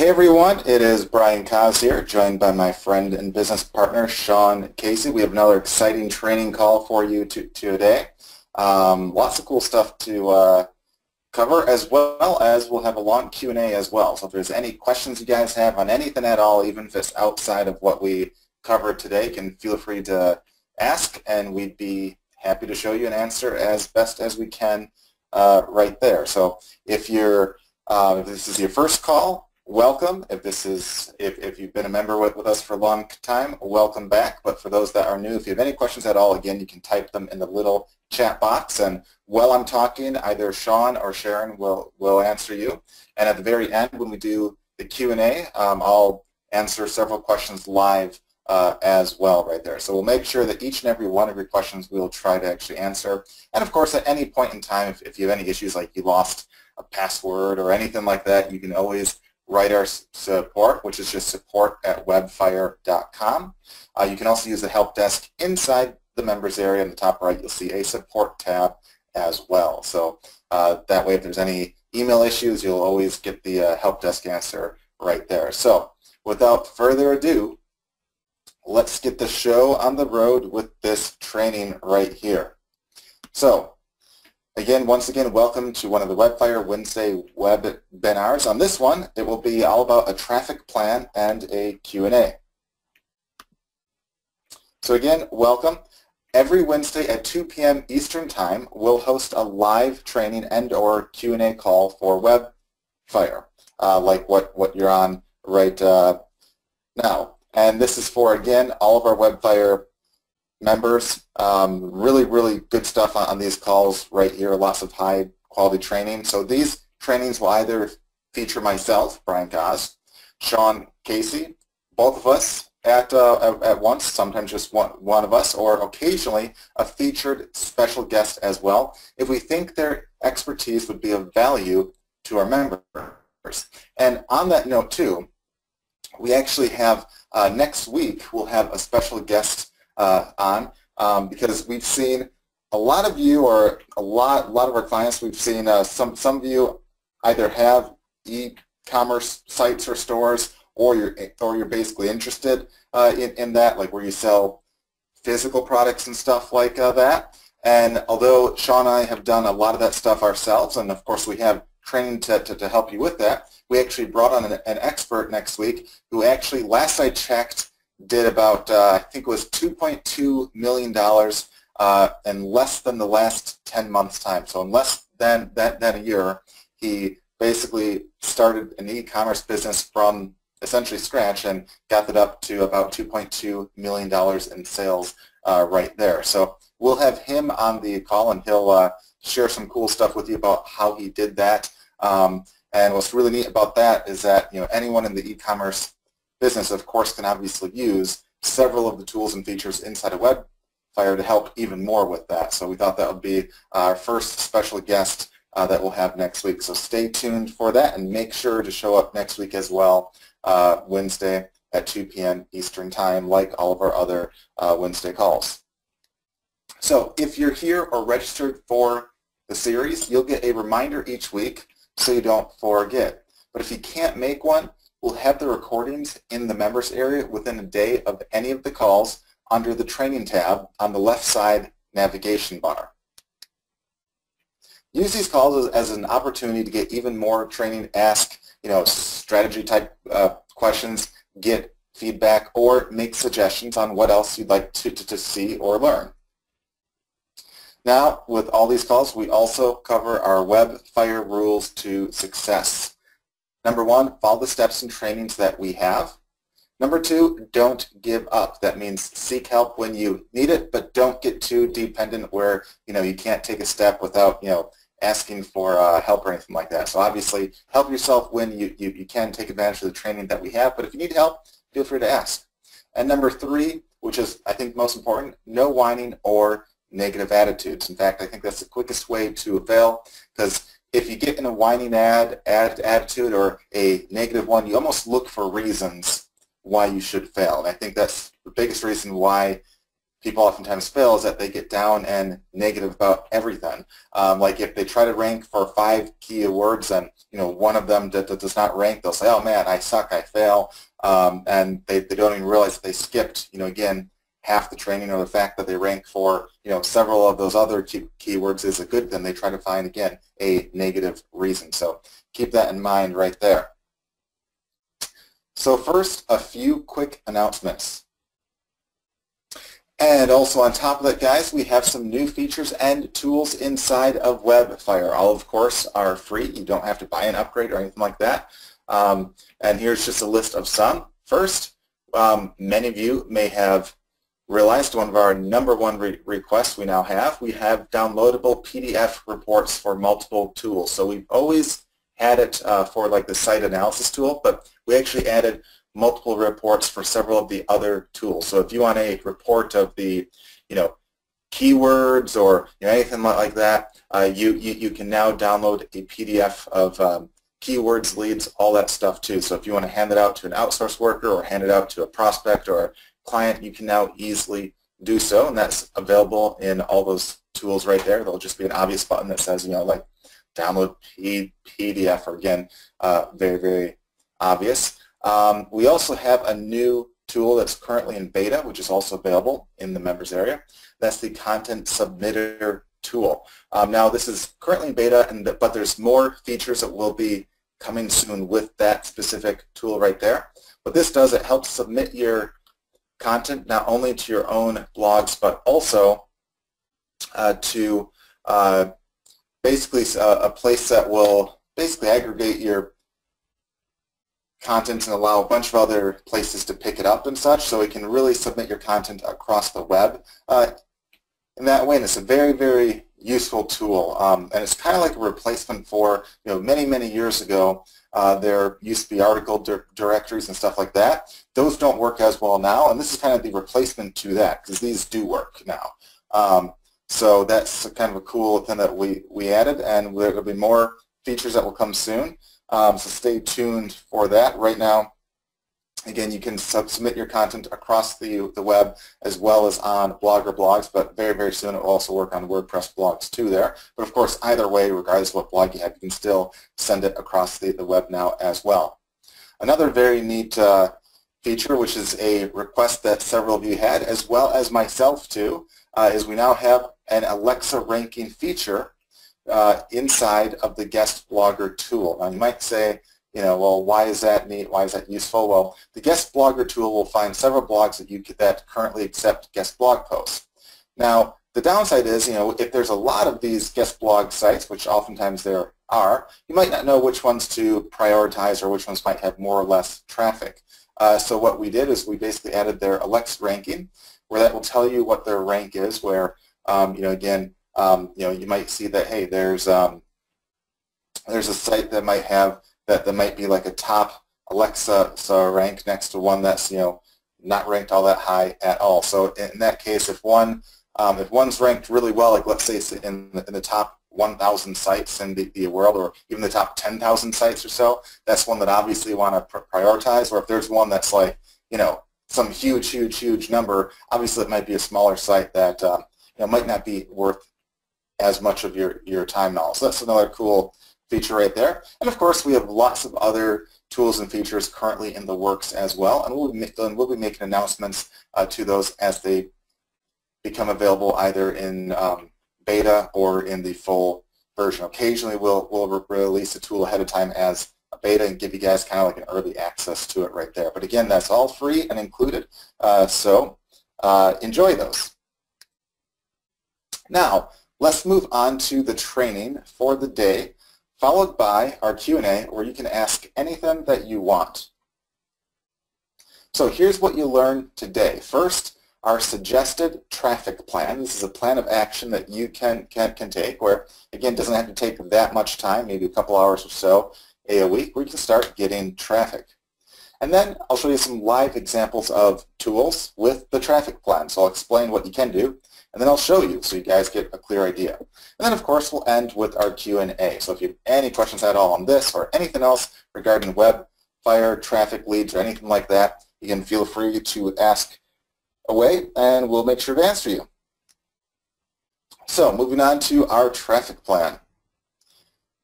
Hey everyone, it is Brian Kaz here, joined by my friend and business partner Sean Casey. We have another exciting training call for you today. Lots of cool stuff to cover, as well as we'll have a long Q&A as well. So if there's any questions you guys have on anything at all, even if it's outside of what we covered today, you can feel free to ask, and we'd be happy to show you an answer as best as we can right there. So if this is your first call, welcome. If you've been a member with us for a long time, welcome back. But for those that are new, if you have any questions at all, again, you can type them in the little chat box. And while I'm talking, either Sean or Sharon will answer you. And at the very end, when we do the Q&A, I'll answer several questions live as well right there. So we'll make sure that each and every one of your questions we'll try to actually answer. And of course, at any point in time, if you have any issues like you lost a password or anything like that, you can always write our support, which is just support@webfire.com. You can also use the help desk inside the members area. In the top right, you'll see a support tab as well. So that way, if there's any email issues, you'll always get the help desk answer right there. So without further ado, let's get the show on the road with this training right here. So once again, welcome to one of the Webfire Wednesday webinars. On this one, it will be all about a traffic plan and a Q&A. So again, welcome. Every Wednesday at 2 p.m. Eastern Time, we'll host a live training and or Q&A call for Webfire, like what you're on right now. And this is for, again, all of our Webfire members. Really good stuff on these calls right here, lots of high quality training. So these trainings will either feature myself, Brian Kaz, Sean Casey, both of us at once, sometimes just one of us, or occasionally a featured special guest as well, if we think their expertise would be of value to our members. And on that note too, we actually have next week we'll have a special guest on because we've seen a lot of you, or a lot of our clients, we've seen some of you either have e-commerce sites or stores, or you're basically interested in that, like where you sell physical products and stuff like that. And although Sean and I have done a lot of that stuff ourselves, and of course we have training to help you with that, we actually brought on an expert next week who actually, last I checked, did about, I think it was $2.2 million in less than the last 10 months' time. So in less than a year, he basically started an e-commerce business from essentially scratch and got that up to about $2.2 million in sales right there. So we'll have him on the call, and he'll share some cool stuff with you about how he did that. And what's really neat about that is that anyone in the e-commerce business, of course, can obviously use several of the tools and features inside of Webfire to help even more with that. So we thought that would be our first special guest that we'll have next week. So stay tuned for that, and make sure to show up next week as well, Wednesday at 2 p.m. Eastern Time, like all of our other Wednesday calls. So if you're here or registered for the series, you'll get a reminder each week so you don't forget. But if you can't make one, we'll have the recordings in the members area within a day of any of the calls under the training tab on the left side navigation bar. Use these calls as an opportunity to get even more training, ask strategy type questions, get feedback, or make suggestions on what else you'd like to see or learn. Now, with all these calls, we also cover our Webfire rules to success. Number one, follow the steps and trainings that we have. Number two, don't give up. That means seek help when you need it, but don't get too dependent where you can't take a step without asking for help or anything like that. So obviously, help yourself when you can take advantage of the training that we have, but if you need help, feel free to ask. And number three, which is I think most important, no whining or negative attitudes. In fact, I think that's the quickest way to fail, because if you get in a whining attitude or a negative one, you almost look for reasons why you should fail. And I think that's the biggest reason why people oftentimes fail is that they get down and negative about everything. Like if they try to rank for 5 keywords and one of them that does not rank, they'll say, "Oh man, I suck, I fail," and they don't even realize that they skipped again half the training, or the fact that they rank for several of those other keywords is a good thing. They try to find again a negative reason. So keep that in mind right there. So first, a few quick announcements. And also on top of that, guys, we have some new features and tools inside of Webfire. All, of course, are free. You don't have to buy an upgrade or anything like that. And here's just a list of some. First, many of you may have realized one of our #1 requests we now have. We have downloadable PDF reports for multiple tools. So we've always had it for like the site analysis tool, but we actually added multiple reports for several of the other tools. So if you want a report of the keywords or anything like that, you can now download a PDF of keywords, leads, all that stuff too. So if you want to hand it out to an outsourced worker or hand it out to a prospect or a client, you can now easily do so, and that's available in all those tools right there. There'll just be an obvious button that says like download PDF, or again, very, very obvious. We also have a new tool that's currently in beta, which is also available in the members area. That's the Content Submitter tool. Now this is currently in beta, but there's more features that will be coming soon with that specific tool right there. What this does, it helps submit your content not only to your own blogs, but also to basically a place that will basically aggregate your content and allow a bunch of other places to pick it up and such, so it can really submit your content across the web in that way. And it's a very, very useful tool, and it's kind of like a replacement for many, many years ago. There used to be article directories and stuff like that. Those don't work as well now, and this is kind of the replacement to that, because these do work now. So that's kind of a cool thing that we added, and there will be more features that will come soon. So stay tuned for that. Right now, again, you can submit your content across the web as well as on Blogger blogs, but very, very soon it will also work on WordPress blogs too there. But of course, either way, regardless of what blog you have, you can still send it across the web now as well. Another very neat feature, which is a request that several of you had, as well as myself too, is we now have an Alexa ranking feature inside of the Guest Blogger tool. Now you might say, well, why is that neat? Why is that useful? Well, the Guest Blogger tool will find several blogs that currently accept guest blog posts. Now, the downside is, if there's a lot of these guest blog sites, which oftentimes there are, you might not know which ones to prioritize or which ones might have more or less traffic. So what we did is we basically added their Alexa ranking, where that will tell you what their rank is, where, again, you might see that, hey, there's a site that might have that might be like a top Alexa rank next to one that's not ranked all that high at all. So in that case, if one's ranked really well, like let's say it's in the top 1,000 sites in the world, or even the top 10,000 sites or so, that's one that obviously you want to prioritize. Or if there's one that's like some huge number, obviously it might be a smaller site that might not be worth as much of your time and all. So that's another cool feature right there. And of course, we have lots of other tools and features currently in the works as well, and we'll be making announcements to those as they become available either in beta or in the full version. Occasionally, we'll release a tool ahead of time as a beta and give you guys kind of like an early access to it right there. But again, that's all free and included, so enjoy those. Now, let's move on to the training for the day, followed by our Q&A, where you can ask anything that you want. So here's what you learned today. First, our suggested traffic plan. This is a plan of action that you can take, where, again, doesn't have to take that much time, maybe a couple hours or so a week, where you can start getting traffic. And then I'll show you some live examples of tools with the traffic plan. So I'll explain what you can do, and then I'll show you so you guys get a clear idea. And then, of course, we'll end with our Q&A. So if you have any questions at all on this or anything else regarding Webfire, traffic leads, or anything like that, you can feel free to ask away, and we'll make sure to answer you. So moving on to our traffic plan.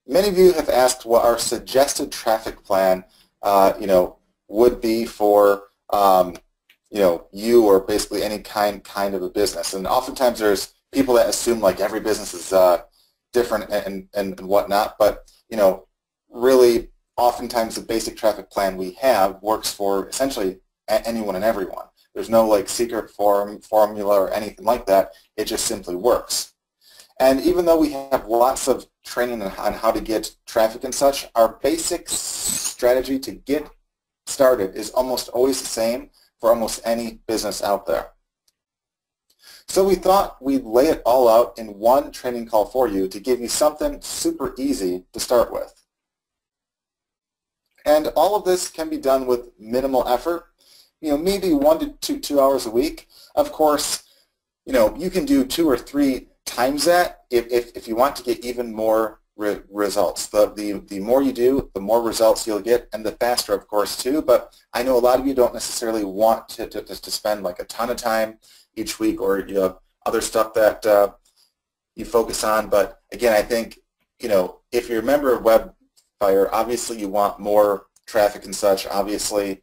Many of you have asked what our suggested traffic plan would be for you or basically any kind of a business. And oftentimes there's people that assume like every business is different and whatnot, but really oftentimes the basic traffic plan we have works for essentially anyone and everyone. There's no like secret formula or anything like that. It just simply works. And even though we have lots of training on how to get traffic and such, our basic strategy to get started is almost always the same for almost any business out there. So we thought we'd lay it all out in one training call for you to give you something super easy to start with. And all of this can be done with minimal effort, maybe 1 to 2 hours a week. Of course, you can do 2 or 3 times that if you want to get even more results. The more you do, the more results you'll get, and the faster, of course, too. But I know a lot of you don't necessarily want to spend like a ton of time each week, or you have other stuff that you focus on. But again, I think if you're a member of Webfire, obviously you want more traffic and such. Obviously,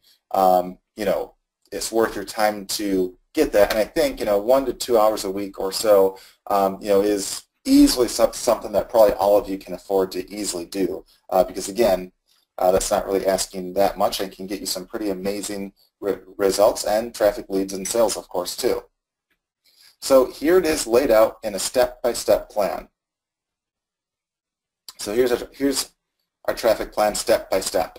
it's worth your time to get that. And I think 1 to 2 hours a week or so, is easily something that probably all of you can afford to easily do, because again, that's not really asking that much and can get you some pretty amazing results and traffic leads and sales, of course, too. So here it is laid out in a step-by-step plan. So here's our traffic plan step by step.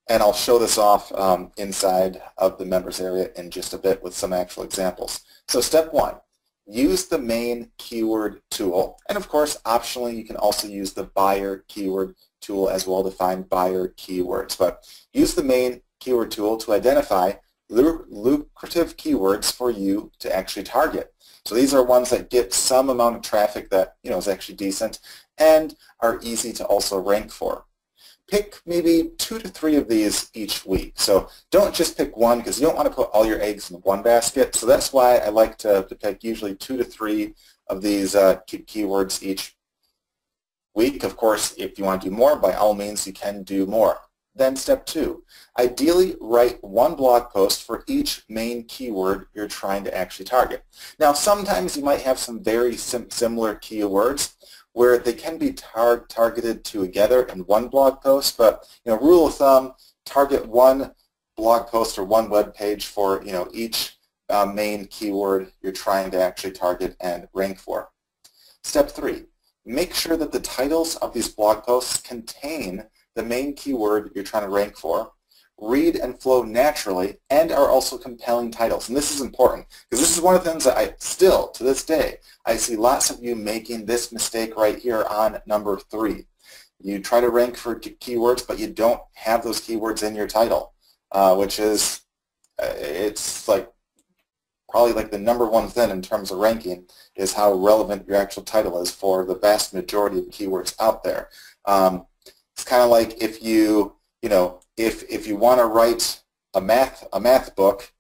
And I'll show this off inside of the members area in just a bit with some actual examples. So step 1, use the main keyword tool. And of course, optionally, you can also use the buyer keyword tool as well to find buyer keywords. But use the main keyword tool to identify lucrative keywords for you to actually target. So these are ones that get some amount of traffic that is actually decent and are easy to also rank for. Pick maybe 2 to 3 of these each week. So don't just pick one, because you don't want to put all your eggs in one basket. So that's why I like to pick usually 2 to 3 of these keywords each week. Of course, if you want to do more, by all means, you can do more. Then step 2, ideally write 1 blog post for each main keyword you're trying to actually target. Now, sometimes you might have some very similar keywords where they can be targeted together in 1 blog post, but rule of thumb, target 1 blog post or 1 web page for each main keyword you're trying to actually target and rank for. Step 3, make sure that the titles of these blog posts contain the main keyword you're trying to rank for, read and flow naturally, and are also compelling titles. And this is important, because this is one of the things that I still, to this day, I see lots of you making this mistake right here on number 3. You try to rank for keywords, but you don't have those keywords in your title, which is, it's like probably like the number 1 thing in terms of ranking is how relevant your actual title is for the vast majority of keywords out there. It's kind of like if you, if you want to write a math book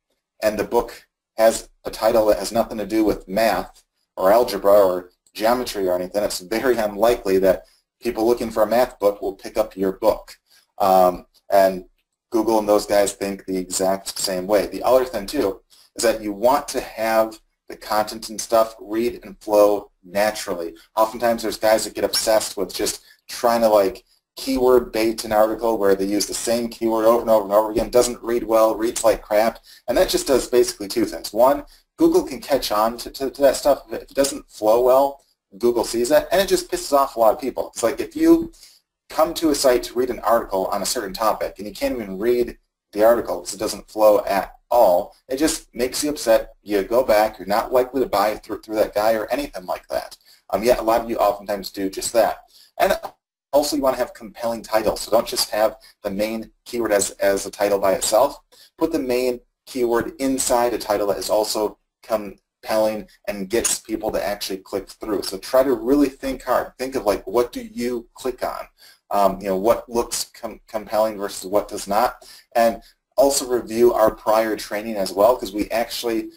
and the book has a title that has nothing to do with math or algebra or geometry or anything, it's very unlikely that people looking for a math book will pick up your book. And Google and those guys think the exact same way. The other thing, too, is that you want to have the content and stuff read and flow naturally. Oftentimes there's guys that get obsessed with just trying to like keyword bait an article where they use the same keyword over and over and over again, doesn't read well, reads like crap, and that just does basically 2 things. 1, Google can catch on to that stuff. If it doesn't flow well, Google sees that, and it just pisses off a lot of people. It's like if you come to a site to read an article on a certain topic and you can't even read the article because it doesn't flow at all, it just makes you upset. You go back, you're not likely to buy through that guy or anything like that. Yet a lot of you oftentimes do just that. And also, you want to have compelling titles, so don't just have the main keyword as a title by itself. Put the main keyword inside a title that is also compelling and gets people to actually click through. So try to really think hard. Think of like, what do you click on? What looks compelling versus what does not. And also review our prior training as well, because we actually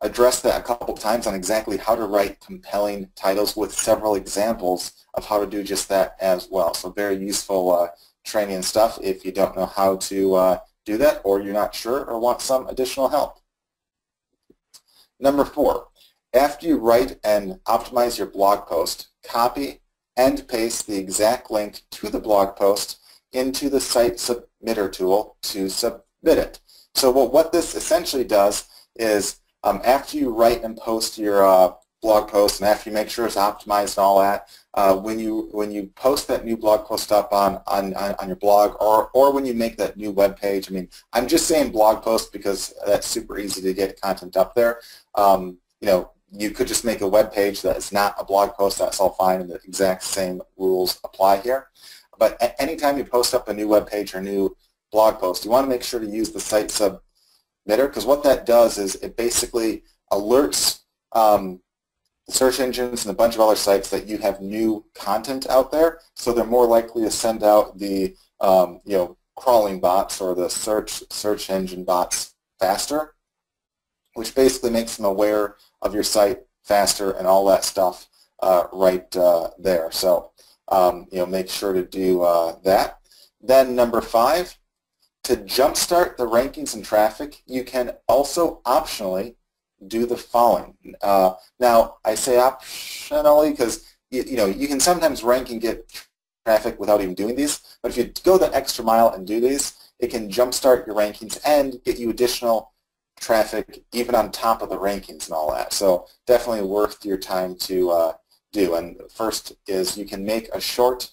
addressed that a couple times on exactly how to write compelling titles with several examples of how to do just that as well. So very useful training and stuff if you don't know how to do that, or you're not sure or want some additional help. Number 4, after you write and optimize your blog post, copy and paste the exact link to the blog post into the site submitter tool to submit it. So what this essentially does is after you write and post your blog post, and after you make sure it's optimized and all that, when you post that new blog post up on your blog, or when you make that new web page, I mean, I'm just saying blog post because that's super easy to get content up there. You know, you could just make a web page that is not a blog post. That's all fine, and the exact same rules apply here. But anytime you post up a new web page or a new blog post, you want to make sure to use the site submitter, because what that does is it basically alerts search engines and a bunch of other sites that you have new content out there, so they're more likely to send out the you know, crawling bots or the search engine bots faster, which basically makes them aware of your site faster and all that stuff right there. So you know, make sure to do that. Then number 5, to jumpstart the rankings and traffic, you can also optionally do the following. Now, I say optionally because you know, you can sometimes rank and get traffic without even doing these, but if you go the extra mile and do these, it can jumpstart your rankings and get you additional traffic even on top of the rankings and all that. So definitely worth your time to do. And first is you can make a short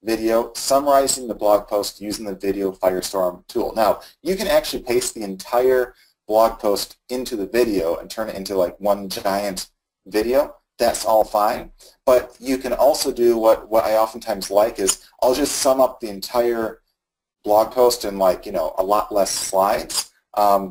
video summarizing the blog post using the Video Firestorm tool. Now, you can actually paste the entire blog post into the video and turn it into like one giant video. That's all fine. But you can also do what I oftentimes like is I'll just sum up the entire blog post in, like, you know, a lot less slides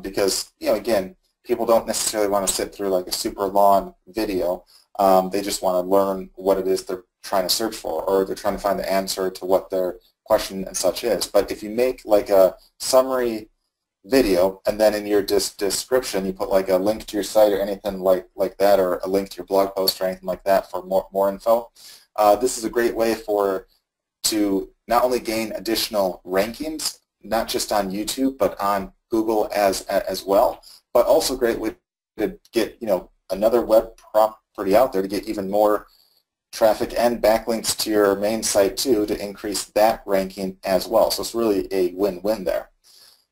because, you know, again, people don't necessarily want to sit through like a super long video. They just want to learn what it is they're trying to search for, or they're trying to find the answer to what their question and such is. But if you make like a summary video, and then in your description you put like a link to your site or anything like that, or a link to your blog post or anything like that for more info, this is a great way to not only gain additional rankings, not just on YouTube, but on Google as well, but also a great way to get, you know, another web property out there to get even more traffic and backlinks to your main site too, to increase that ranking as well. So it's really a win-win there.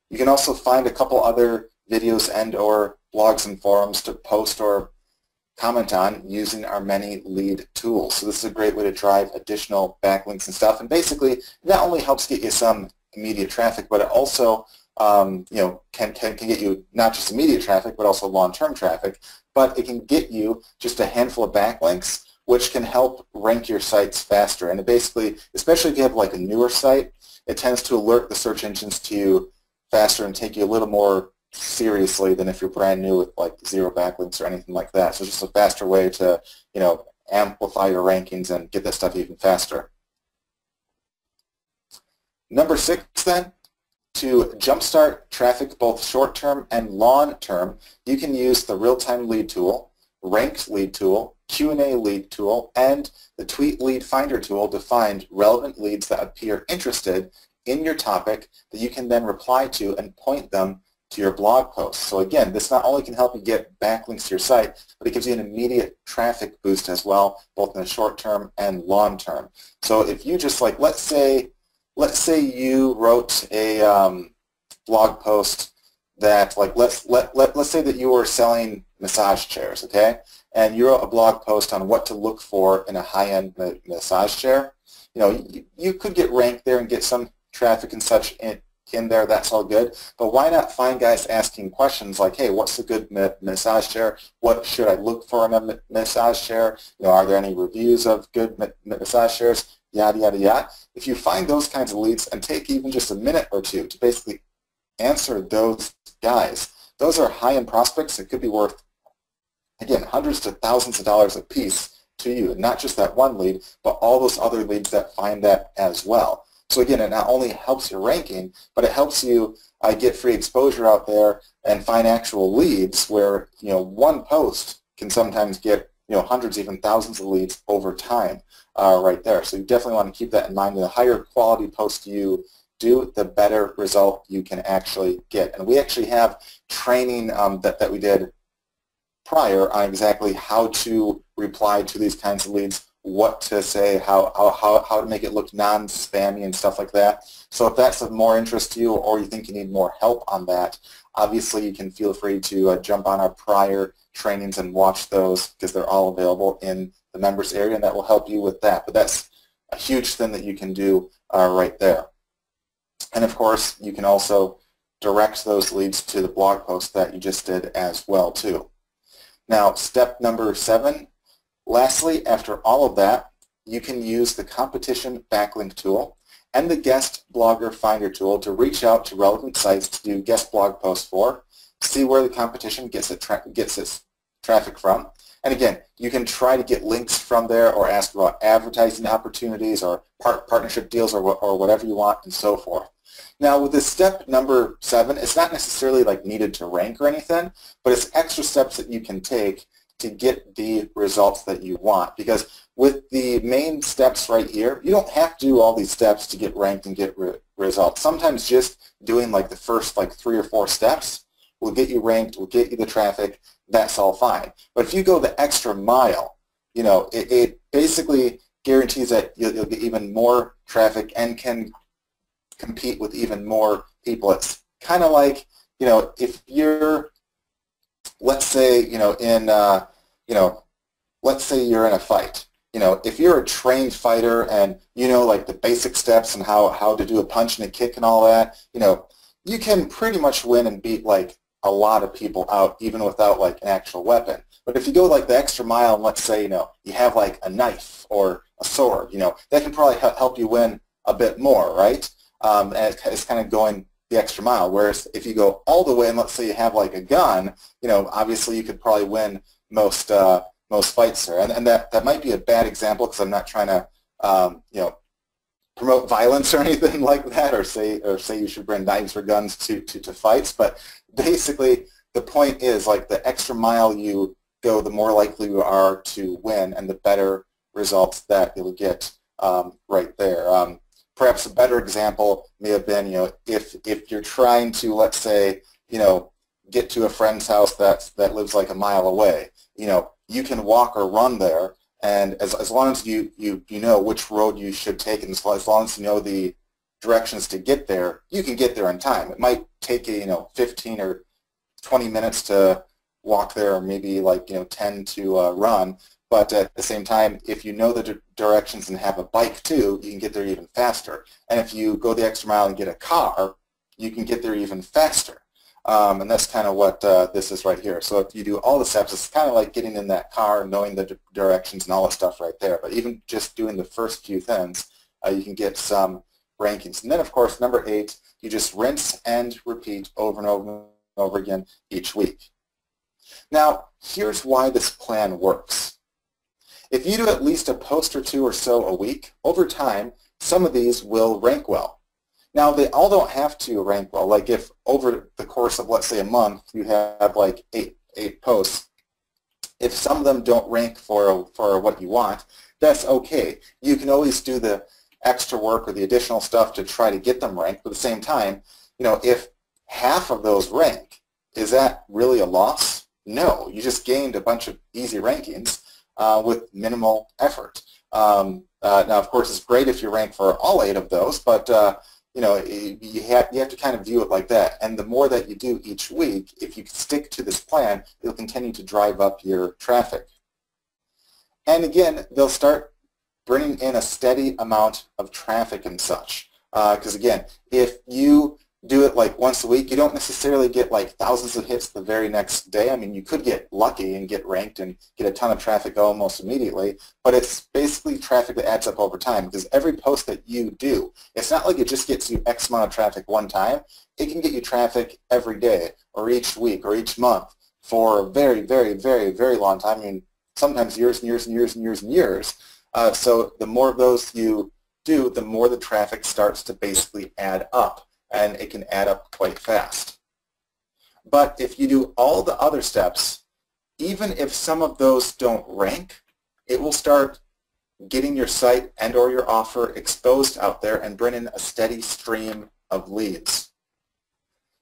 You can also find a couple other videos and or blogs and forums to post or comment on using our many lead tools. So this is a great way to drive additional backlinks and stuff. And basically, it not only helps get you some immediate traffic, but it also you know, can get you not just immediate traffic, but also long-term traffic. But it can get you just a handful of backlinks, which can help rank your sites faster. And it basically, especially if you have like a newer site, it tends to alert the search engines to you faster and take you a little more seriously than if you're brand new with like 0 backlinks or anything like that. So it's just a faster way to, you know, amplify your rankings and get that stuff even faster. Number 6 then, to jumpstart traffic both short-term and long-term, you can use the real-time lead tool, ranked lead tool, Q&A lead tool, and the tweet lead finder tool to find relevant leads that appear interested in your topic that you can then reply to and point them to your blog post. So again, this not only can help you get backlinks to your site, but it gives you an immediate traffic boost as well, both in the short term and long term. So if you just like, let's say you wrote a blog post that, like, let's say that you were selling massage chairs, okay? And you wrote a blog post on what to look for in a high-end massage chair. You know, you could get ranked there and get some traffic and such in there. That's all good. But why not find guys asking questions like, hey, what's a good massage chair? What should I look for in a massage chair? You know, are there any reviews of good massage chairs? Yada, yada, yada. If you find those kinds of leads and take even just a minute or two to basically answer those guys, those are high-end prospects that could be worth, again, hundreds to thousands of dollars a piece to you. And not just that one lead, but all those other leads that find that as well. So again, it not only helps your ranking, but it helps you get free exposure out there and find actual leads where, one post can sometimes get, hundreds, even thousands of leads over time right there. So you definitely want to keep that in mind. The higher quality post you do, the better result you can actually get. And we actually have training that we did prior on exactly how to reply to these kinds of leads, what to say, how to make it look non-spammy and stuff like that. So if that's of more interest to you or you think you need more help on that, obviously you can feel free to jump on our prior trainings and watch those because they're all available in the members area, and that will help you with that. But that's a huge thing that you can do right there. And of course, you can also direct those leads to the blog post that you just did as well too. Now, step number 7, lastly, after all of that, you can use the competition backlink tool and the guest blogger finder tool to reach out to relevant sites to do guest blog posts for, see where the competition gets its traffic from. And again, you can try to get links from there or ask about advertising opportunities or partnership deals or whatever you want and so forth. Now with this step number 7, it's not necessarily like needed to rank or anything, but it's extra steps that you can take to get the results that you want. Because with the main steps right here, you don't have to do all these steps to get ranked and get results. Sometimes just doing like the first 3 or 4 steps will get you ranked, will get you the traffic, that's all fine. But if you go the extra mile, it basically guarantees that you'll get even more traffic and can compete with even more people. It's kind of like, if you're, let's say, let's say you're in a fight. If you're a trained fighter and like the basic steps and how to do a punch and a kick and all that, you can pretty much win and beat like a lot of people out even without like an actual weapon. But if you go like the extra mile and let's say, you have like a knife or a sword, that can probably help you win a bit more, right? And it's kind of going the extra mile. Whereas if you go all the way and let's say you have like a gun, obviously you could probably win most fights there. And that might be a bad example because I'm not trying to promote violence or anything like that, or say you should bring knives or guns to fights. But basically, the point is like the extra mile you go, the more likely you are to win, and the better results that you'll get right there. Perhaps a better example may have been, if you're trying to, let's say, get to a friend's house that lives like a mile away, you can walk or run there. And as long as you know which road you should take, and as long as you know the directions to get there, you can get there in time. It might take you 15 or 20 minutes to walk there, or maybe like 10 to run. But at the same time, if you know the directions and have a bike too, you can get there even faster. And if you go the extra mile and get a car, you can get there even faster. And that's kind of what this is right here. So if you do all the steps, it's kind of like getting in that car, knowing the directions and all that stuff right there. But even just doing the first few things, you can get some rankings. And then, of course, number 8, you just rinse and repeat over and over and over again each week. Now, here's why this plan works. If you do at least a post or 2 or so a week, over time, some of these will rank well. Now, they all don't have to rank well. Like if over the course of, let's say, a month, you have like eight posts, if some of them don't rank for what you want, that's okay. You can always do the extra work or the additional stuff to try to get them ranked. But at the same time, if half of those rank, is that really a loss? No. You just gained a bunch of easy rankings with minimal effort. Now, of course, it's great if you rank for all 8 of those, but you have to kind of view it like that. And the more that you do each week, if you stick to this plan, you'll continue to drive up your traffic. And again, they'll start bringing in a steady amount of traffic and such. Because again, if you do it like once a week, you don't necessarily get like thousands of hits the very next day. I mean, you could get lucky and get ranked and get a ton of traffic almost immediately, but it's basically traffic that adds up over time, because every post that you do, it's not like it just gets you X amount of traffic one time. It can get you traffic every day or each week or each month for a very, very, very, very long time. I mean, sometimes years and years and years and years and years. So the more of those you do, the more the traffic starts to basically add up, and it can add up quite fast. But if you do all the other steps, even if some of those don't rank, it will start getting your site and or your offer exposed out there and bring in a steady stream of leads.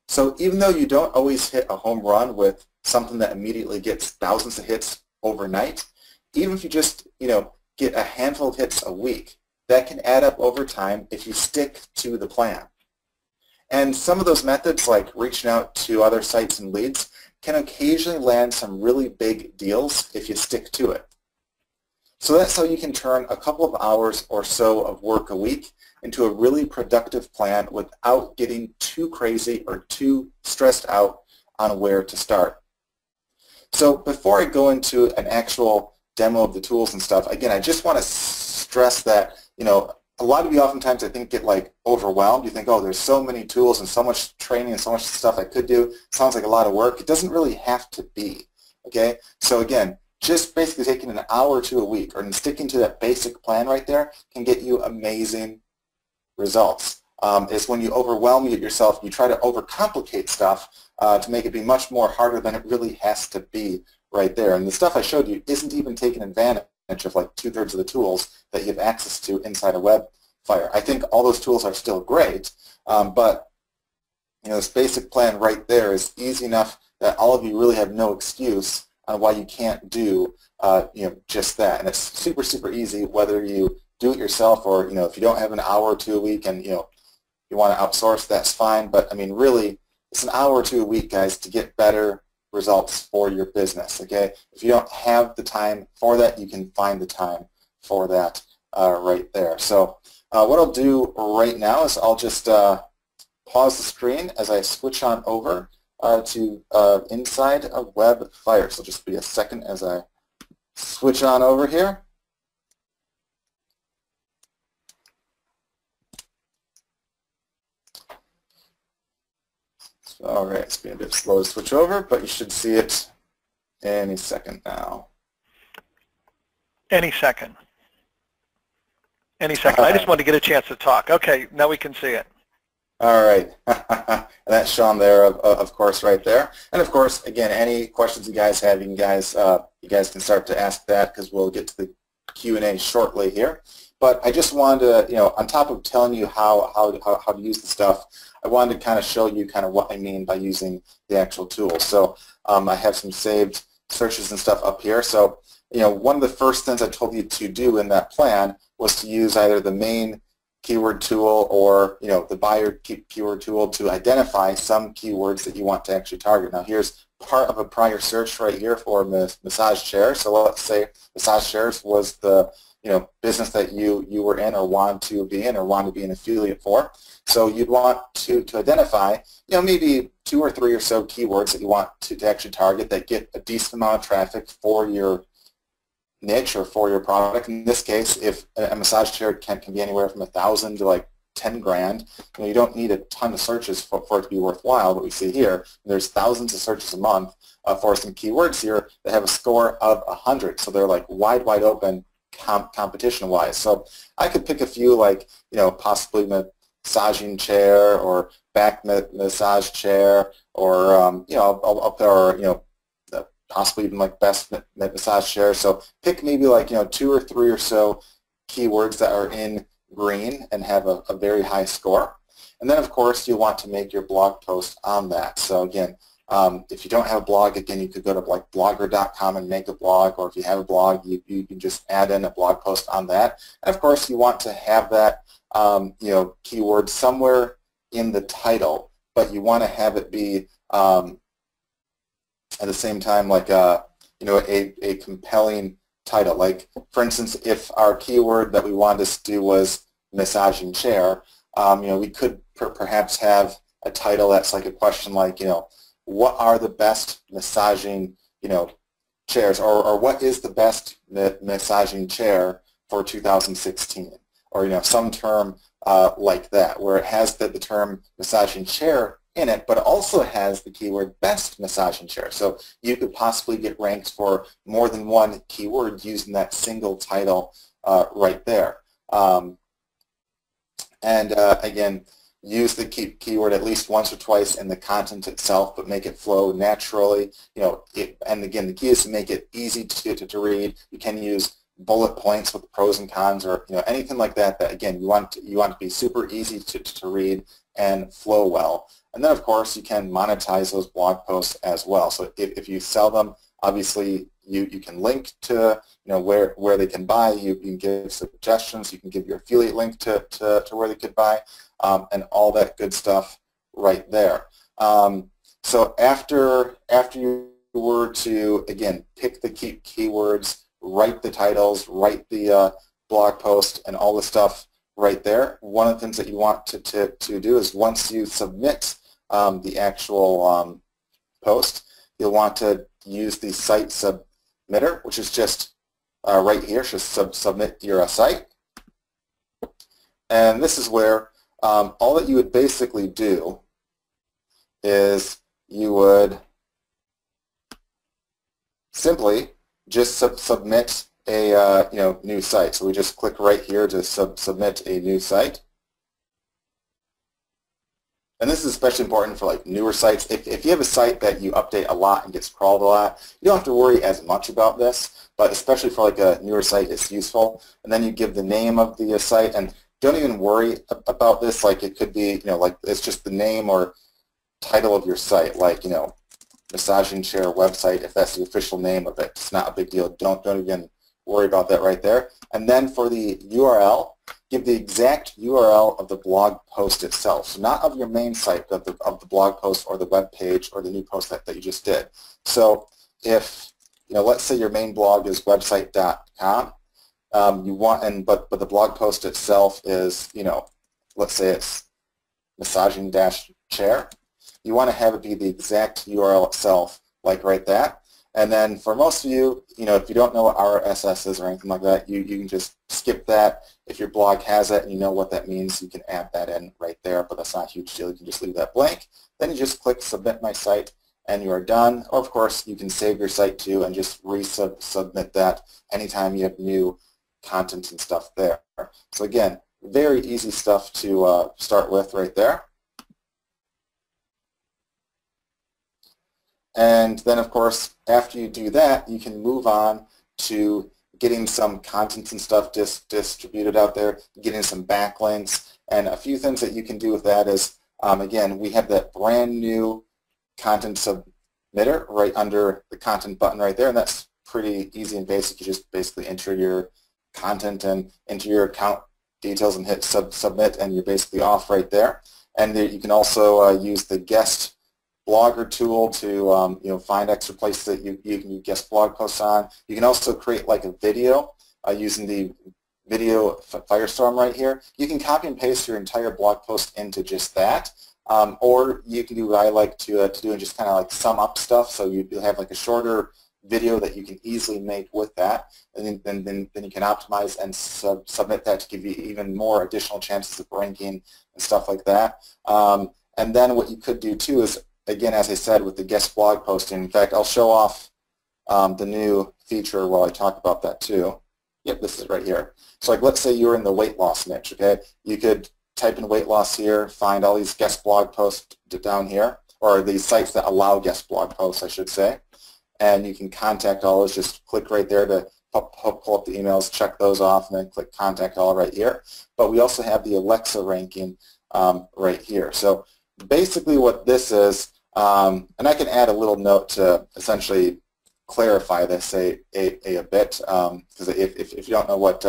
So even though you don't always hit a home run with something that immediately gets thousands of hits overnight, even if you just, get a handful of hits a week, that can add up over time if you stick to the plan. And some of those methods, like reaching out to other sites and leads, can occasionally land some really big deals if you stick to it. So that's how you can turn a couple of hours or so of work a week into a really productive plan without getting too crazy or too stressed out on where to start. So before I go into an actual demo of the tools and stuff, again, I just want to stress that, a lot of you oftentimes, I think, get overwhelmed. You think, oh, there's so many tools and so much training and so much stuff I could do. Sounds like a lot of work. It doesn't really have to be, okay? So again, just basically taking an hour or two a week or sticking to that basic plan right there can get you amazing results. It's when you overwhelm yourself, you try to overcomplicate stuff to make it be much more harder than it really has to be right there. And the stuff I showed you isn't even taking advantage of 2/3 of the tools that you have access to inside of Webfire. I think all those tools are still great, but this basic plan right there is easy enough that all of you really have no excuse on why you can't do just that. And it's super, super easy whether you do it yourself or if you don't have an hour or two a week and you want to outsource, that's fine. But I mean, really, it's an hour or two a week, guys, to get better results for your business, okay? If you don't have the time for that, you can find the time for that right there. So what I'll do right now is I'll just pause the screen as I switch on over to inside of Webfire. So just be a second as I switch on over here. All right, it's been a bit slow to switch over, but you should see it any second now. Any second. Any second. I just wanted to get a chance to talk. Okay, now we can see it. All right. And that's shown there, of course, right there. And of course, again, any questions you guys have, you guys can start to ask that because we'll get to the Q&A shortly here. But I just wanted to, on top of telling you how to use the stuff, I wanted to kind of show you kind of what I mean by using the actual tool. So I have some saved searches and stuff up here. So, one of the first things I told you to do in that plan was to use either the main keyword tool or, the buyer keyword tool to identify some keywords that you want to actually target. Now, here's part of a prior search right here for massage chairs. So let's say massage chairs was the business that you were in or wanted to be in or wanted to be an affiliate for. So you'd want to identify, maybe 2 or 3 or so keywords that you want to actually target that get a decent amount of traffic for your niche or for your product. In this case, if a massage chair can be anywhere from 1,000 to 10 grand, you don't need a ton of searches for it to be worthwhile. But we see here, there's thousands of searches a month for some keywords here that have a score of 100. So they're wide open competition-wise. So I could pick a few possibly massaging chair or back massage chair or possibly even best massage chair. So pick maybe 2 or 3 or so keywords that are in green and have a very high score. And then of course you want to make your blog post on that. So again, if you don't have a blog, again, you could go to blogger.com and make a blog, or if you have a blog, you can just add in a blog post on that. And of course, you want to have that keyword somewhere in the title, but you want to have it be at the same time a compelling title. Like for instance, if our keyword that we wanted to do was massaging chair, we could perhaps have a title that's a question what are the best massaging, chairs, or what is the best massaging chair for 2016, or some term like that, where it has the term massaging chair in it, but it also has the keyword best massaging chair. So you could possibly get ranked for more than one keyword using that single title right there. And again, use the keyword at least once or twice in the content itself, but make it flow naturally. And again, the key is to make it easy to read. You can use bullet points with pros and cons, or anything like that. That again, you want to be super easy to read and flow well. And then of course you can monetize those blog posts as well. So if you sell them, obviously you can link to where they can buy. You can give suggestions. You can give your affiliate link to where they could buy, and all that good stuff right there. So after you were to again pick the keywords, write the titles, write the blog post, and all the stuff right there, one of the things that you want to do is once you submit the actual post, you'll want to use the site submitter, which is just right here. Just submit your site. And this is where all that you would basically do is you would simply just submit a new site. So we just click right here to submit a new site. And this is especially important for like newer sites. If you have a site that you update a lot and gets crawled a lot, you don't have to worry as much about this, but especially for like a newer site, it's useful. And then you give the name of the site, and don't even worry about this. Like it could be, like it's just the name or title of your site, like, massaging chair website, if that's the official name of it. It's not a big deal. Don't even worry about that right there. And then for the URL, give the exact URL of the blog post itself. So not of your main site, but of the blog post or the web page or the new post that you just did. So if, let's say your main blog is website.com, but the blog post itself is, let's say it's massaging-chair, you want to have it be the exact URL itself, like right that. And then for most of you, if you don't know what RSS is or anything like that, you can just skip that. If your blog has it and you know what that means, you can add that in right there, but that's not a huge deal. You can just leave that blank. Then you just click Submit My Site, and you are done. Or of course, you can save your site too and just resubmit that anytime you have new content and stuff there. So again, very easy stuff to start with right there. And then, of course, after you do that, you can move on to getting some content and stuff distributed out there, getting some backlinks. And a few things that you can do with that is, again, we have that brand new content submitter right under the content button right there, and that's pretty easy and basic. You just basically enter your content and enter your account details and hit submit, and you're basically off right there. And there, you can also use the guest blogger tool to find extra places that you can guest blog posts on. You can also create like a video using the video Firestorm right here. You can copy and paste your entire blog post into just that, or you can do what I like to do and just kind of like sum up stuff. So you'll have like a shorter video that you can easily make with that, and then you can optimize and submit that to give you even more additional chances of ranking and stuff like that. And then what you could do too is, again, as I said, with the guest blog posting, in fact, I'll show off the new feature while I talk about that too. Yep, this is right here. So like, let's say you're in the weight loss niche, okay? You could type in weight loss here, find all these guest blog posts down here, or these sites that allow guest blog posts, I should say. And you can contact all those. Just click right there to pull up the emails, check those off, and then click contact all right here. But we also have the Alexa ranking right here. So basically what this is, and I can add a little note to essentially clarify this a bit, because if you don't know what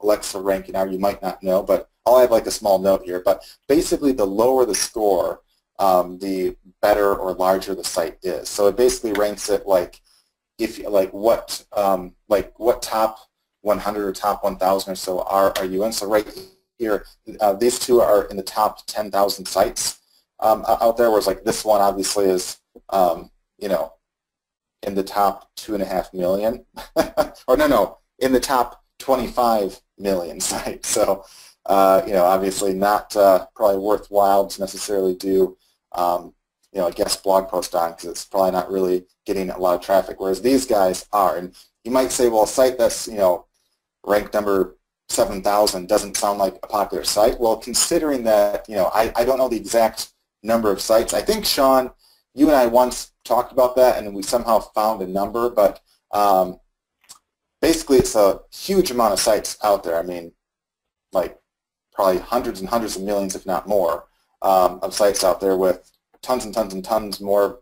Alexa ranking are, you might not know, but I'll add like a small note here. But basically, the lower the score, the better or larger the site is. So it basically ranks it like what top 100 or top 1,000 or so are you in. So right here, these two are in the top 10,000 sites out there, whereas like this one obviously is, in the top 2.5 million, or no, in the top 25 million sites. So, obviously not probably worthwhile to necessarily do, a guest blog post on, because it's probably not really getting a lot of traffic, whereas these guys are. And you might say, well, a site that's, ranked number 7,000 doesn't sound like a popular site. Well, considering that, I don't know the exact number of sites. I think, Sean, you and I once talked about that, and we somehow found a number, but basically it's a huge amount of sites out there. I mean, like probably hundreds and hundreds of millions, if not more, of sites out there with tons and tons and tons more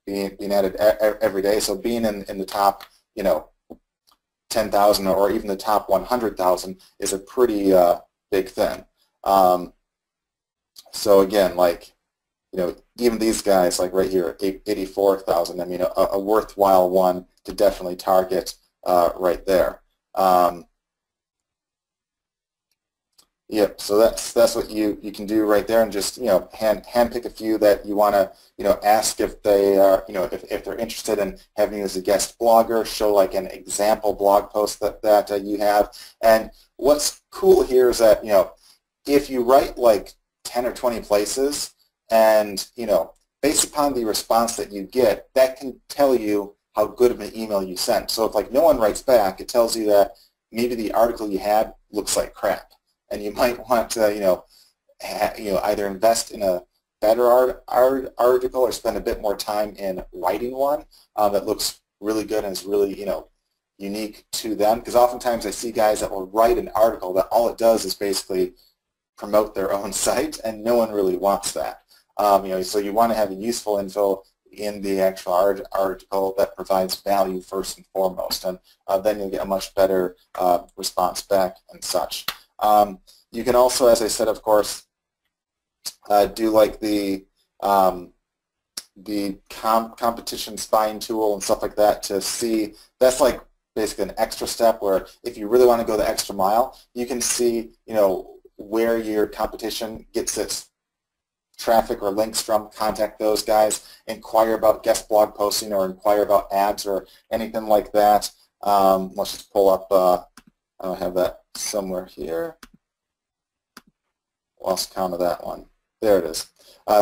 being added every day. So being in the top, 10,000 or even the top 100,000 is a pretty big thing. So again, like, even these guys, like right here, 84,000, I mean, a worthwhile one to definitely target right there. Yep. So that's what you can do right there, and just hand pick a few that you want to ask if they are if they're interested in having you as a guest blogger. Show like an example blog post that you have. And what's cool here is that if you write like 10 or 20 places, and based upon the response that you get, that can tell you how good of an email you sent. So if like no one writes back, it tells you that maybe the article you had looks like crap. And you might want to, either invest in a better article or spend a bit more time in writing one that looks really good and is really, unique to them. Because oftentimes I see guys that will write an article that all it does is basically promote their own site, and no one really wants that. So you want to have useful info in the actual article that provides value first and foremost, and then you'll get a much better response back and such. You can also, as I said, of course, do like the competition spying tool and stuff like that to see. That's like basically an extra step where if you really want to go the extra mile, you can see where your competition gets its traffic or links from. Contact those guys, inquire about guest blog posting, or inquire about ads or anything like that. Let's just pull up. I don't have that somewhere here. Lost count of that one. There it is.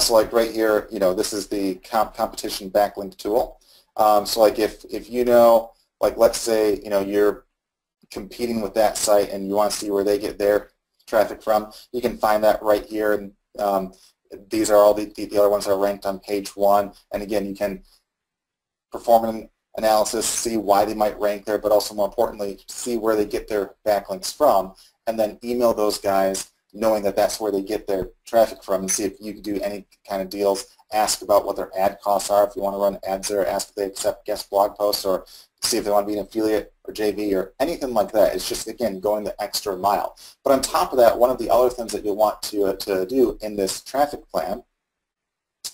So like right here, this is the competition backlink tool. So like if like let's say you're competing with that site and you want to see where they get their traffic from, you can find that right here. And these are all the other ones that are ranked on page 1. And again, you can perform an analysis, see why they might rank there, but also more importantly, see where they get their backlinks from, and then email those guys knowing that that's where they get their traffic from, and see if you can do any kind of deals. Ask about what their ad costs are if you want to run ads there. Ask if they accept guest blog posts, or see if they want to be an affiliate or JV or anything like that. It's just, again, going the extra mile. But on top of that, one of the other things that you'll want to do in this traffic plan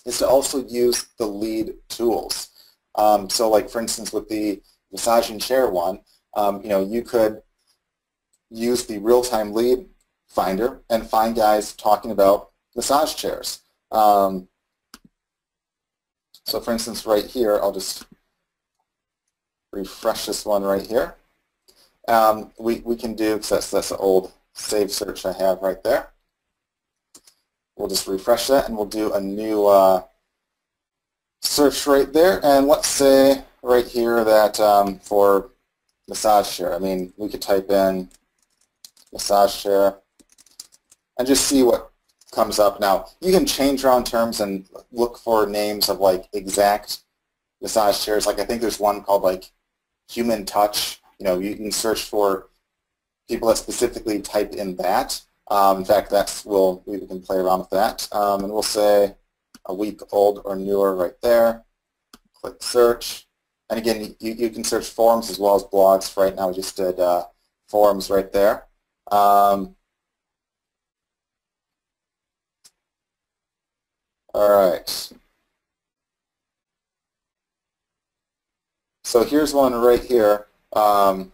is to also use the lead tools. So like, for instance, with the massage and share one, you could use the real-time lead finder and find guys talking about massage chairs. So for instance, right here, I'll just refresh this one right here. We can do, because that's the old save search I have right there. We'll just refresh that, and we'll do a new search right there. And let's say right here that for massage chair, I mean, we could type in massage chair and just see what comes up. Now, you can change around terms and look for names of like exact massage chairs. Like I think there's one called like Human Touch. You can search for people that specifically type in that. In fact, we can play around with that. And we'll say a week old or newer right there. Click search. And again, you can search forums as well as blogs. Right now we just did forums right there. All right. So here's one right here. Okay.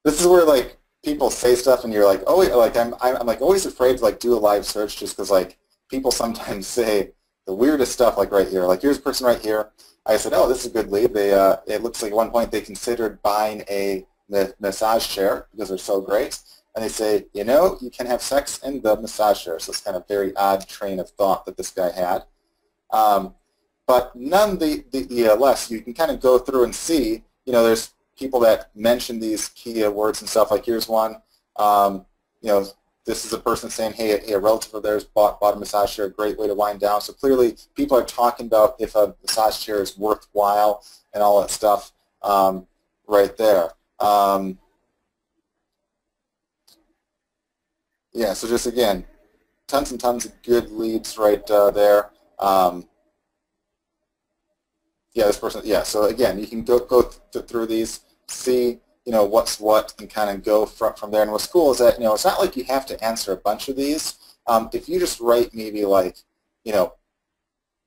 This is where like people say stuff and you're like, oh, like I'm like always afraid to like do a live search, just because like people sometimes say the weirdest stuff. Like right here, like here's a person right here. I said, oh, this is a good lead. They it looks like at one point they considered buying a massage chair because they're so great. And they say, you can have sex in the massage chair. So it's kind of very odd train of thought that this guy had. But none the less, you can kind of go through and see, there's people that mention these key words and stuff. Like here's one. You know, this is a person saying, hey, a relative of theirs bought a massage chair, a great way to wind down. So clearly people are talking about if a massage chair is worthwhile and all that stuff right there. Yeah, so just again, tons and tons of good leads right there. Yeah, this person, yeah, so again, you can go through these, see, you know, what's what, and kind of go from there. And what's cool is that, you know, it's not like you have to answer a bunch of these. If you just write maybe like, you know,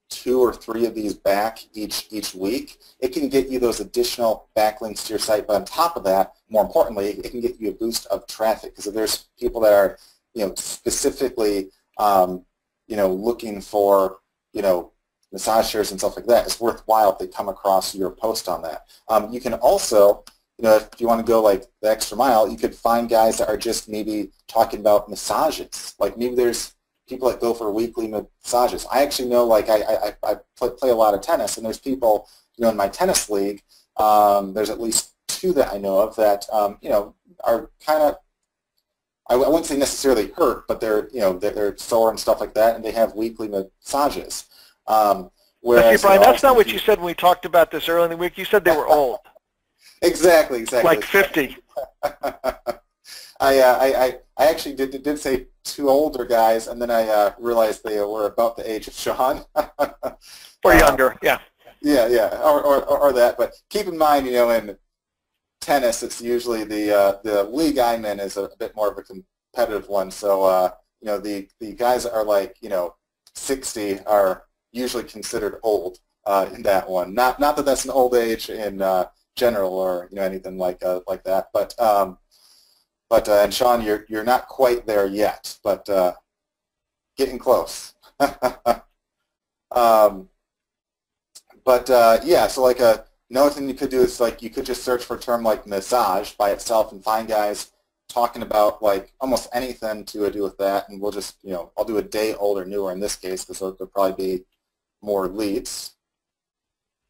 2 or 3 of these back each week, it can get you those additional backlinks to your site. But on top of that, more importantly, it can get you a boost of traffic, because if there's people that are, you know, specifically, you know, looking for, you know, massage chairs and stuff like that, it's worthwhile if they come across your post on that. You can also, you know, if you want to go like the extra mile, you could find guys that are just maybe talking about massages. Like maybe there's people that go for weekly massages. I actually know, like I play a lot of tennis, and there's people, you know, in my tennis league, there's at least 2 that I know of that, you know, are kind of, I wouldn't say necessarily hurt, but they're, you know, they're sore and stuff like that, and they have weekly massages. Whereas, see, Brian, that's not what you said when we talked about this earlier in the week. You said they were old. Exactly. Like 50. I actually did say 2 older guys, and then I realized they were about the age of Sean. Or younger, yeah. Yeah, or that. But keep in mind, you know, in tennis, it's usually the league I'm in is a bit more of a competitive one. So you know, the guys that are like, you know, 60 are usually considered old in that one. Not that that's an old age in general or, you know, anything like that. But and Sean, you're not quite there yet, but getting close. Yeah, so like another thing you could do is like you could just search for a term like massage by itself and find guys talking about like almost anything to do with that, and we'll just, you know, I'll do a day old or newer in this case, because there'll probably be more leads.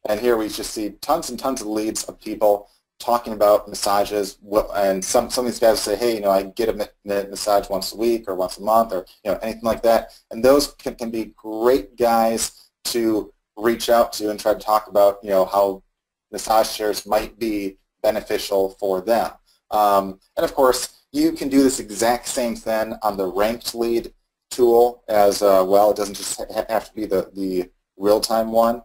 And here we just see tons and tons of leads of people talking about massages, and some of these guys say, hey, you know, I get a massage once a week or once a month, or, you know, anything like that. And those can be great guys to reach out to and try to talk about, you know, how massage chairs might be beneficial for them. And of course, you can do this exact same thing on the ranked lead tool as well. It doesn't just have to be the real-time one.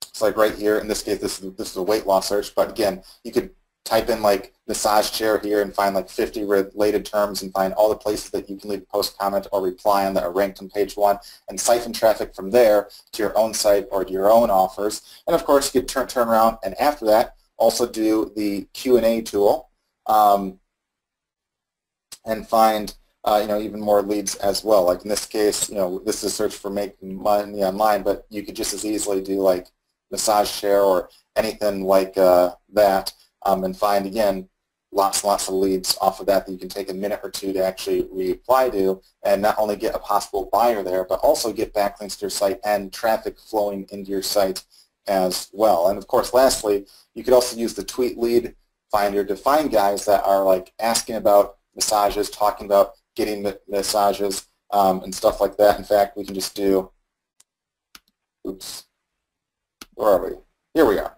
It's like right here, in this case, this is a weight loss search, but again, you could type in like massage chair here and find like 50 related terms and find all the places that you can leave a post, comment, or reply on that are ranked on page 1, and siphon traffic from there to your own site or to your own offers. And of course, you could turn around and after that, also do the Q&A tool and find you know, even more leads as well. Like in this case, you know, this is a search for making money online, but you could just as easily do like massage chair or anything like that, and find, again, lots and lots of leads off of that you can take a minute or 2 to actually reply to, and not only get a possible buyer there, but also get backlinks to your site and traffic flowing into your site as well. And of course, lastly, you could also use the tweet lead finder to find guys that are like asking about massages, talking about getting massages, and stuff like that. In fact, we can just do, oops, where are we? Here we are.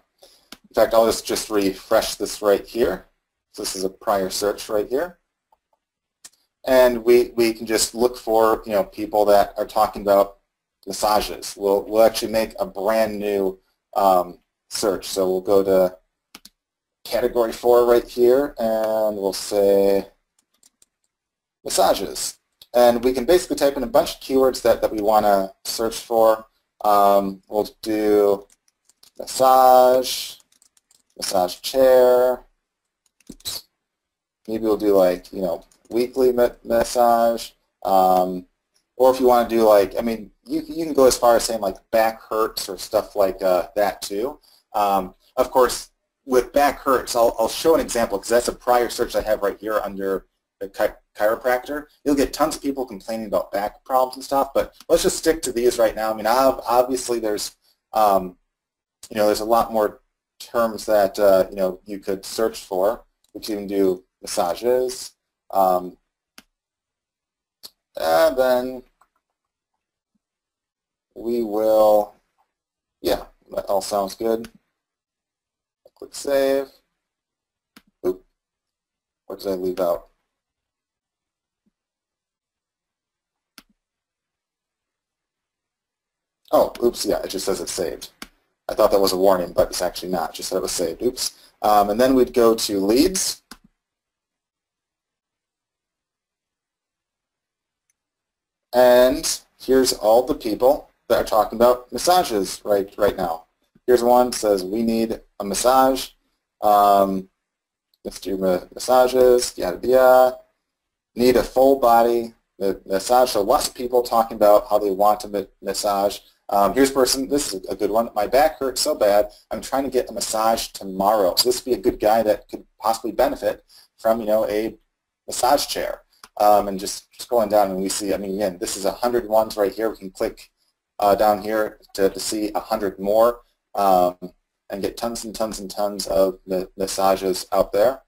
In fact, I'll just refresh this right here. So this is a prior search right here. And we can just look for, you know, people that are talking about massages. We'll actually make a brand new search. So we'll go to category 4 right here, and we'll say massages. And we can basically type in a bunch of keywords that we want to search for. We'll do massage, massage chair. Oops. Maybe we'll do like, you know, weekly massage. Or if you want to do like, I mean, you can go as far as saying like back hurts or stuff like that too. Of course, with back hurts, I'll show an example because that's a prior search I have right here under the chiropractor. You'll get tons of people complaining about back problems and stuff, but let's just stick to these right now. I mean, obviously there's, you know, there's a lot more terms that you could search for. We can even do massages, and then we will, yeah, that all sounds good. Click save. Oop, what did I leave out? Oh, oops, yeah, it just says it's saved. I thought that was a warning, but it's actually not. It just said it was saved. Oops. And then we'd go to leads. And here's all the people that are talking about massages right now. Here's one that says, we need a massage. Let's do massages, yada yada. Need a full body massage. So lots of people talking about how they want a massage. Here's a person, this is a good one. My back hurts so bad, I'm trying to get a massage tomorrow. So this would be a good guy that could possibly benefit from, a massage chair. And just going down, and we see, again, this is 100 ones right here. We can click down here to see 100 more and get tons and tons and tons of massages out there.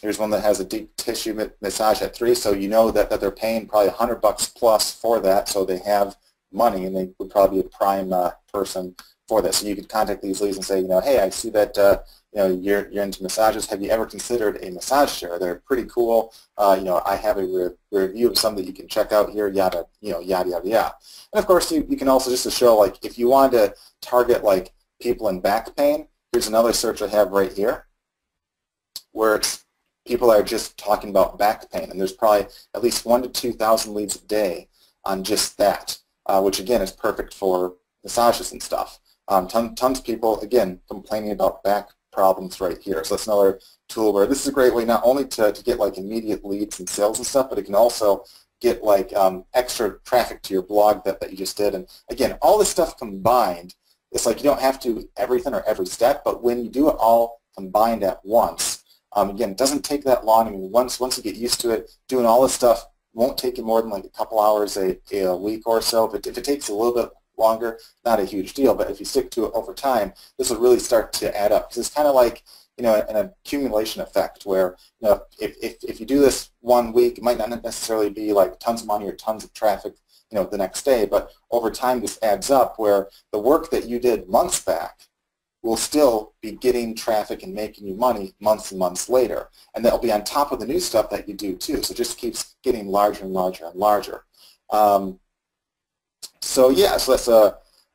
Here's one that has a deep tissue massage at 3, so you know that they're paying probably $100 plus for that, so they have money, and they would probably be a prime person for this. So you could contact these leads and say, hey, I see that you're into massages. Have you ever considered a massage chair? They're pretty cool. I have a review of some that you can check out here. Yada yada yada. And of course, you can also just to show, like, if you want to target like people in back pain. Here's another search I have right here, where it's people are just talking about back pain, and there's probably at least 1,000 to 2,000 leads a day on just that, which again is perfect for massages and stuff. Tons of people, again, complaining about back problems right here. So that's another tool where this is a great way not only to get like immediate leads and sales and stuff, but it can also get like extra traffic to your blog that you just did. And again, all this stuff combined, it's like you don't have to do everything or every step, but when you do it all combined at once, again, it doesn't take that long. Once you get used to it, doing all this stuff won't take you more than like a couple hours a week or so. If it takes you a little bit longer, not a huge deal, but if you stick to it over time, this will really start to add up. Because it's kind of like, an accumulation effect where, if you do this 1 week, it might not necessarily be like tons of money or tons of traffic, the next day, but over time this adds up where the work that you did months back will still be getting traffic and making you money months and months later. And that'll be on top of the new stuff that you do too. So it just keeps getting larger and larger and larger. So yeah, so that's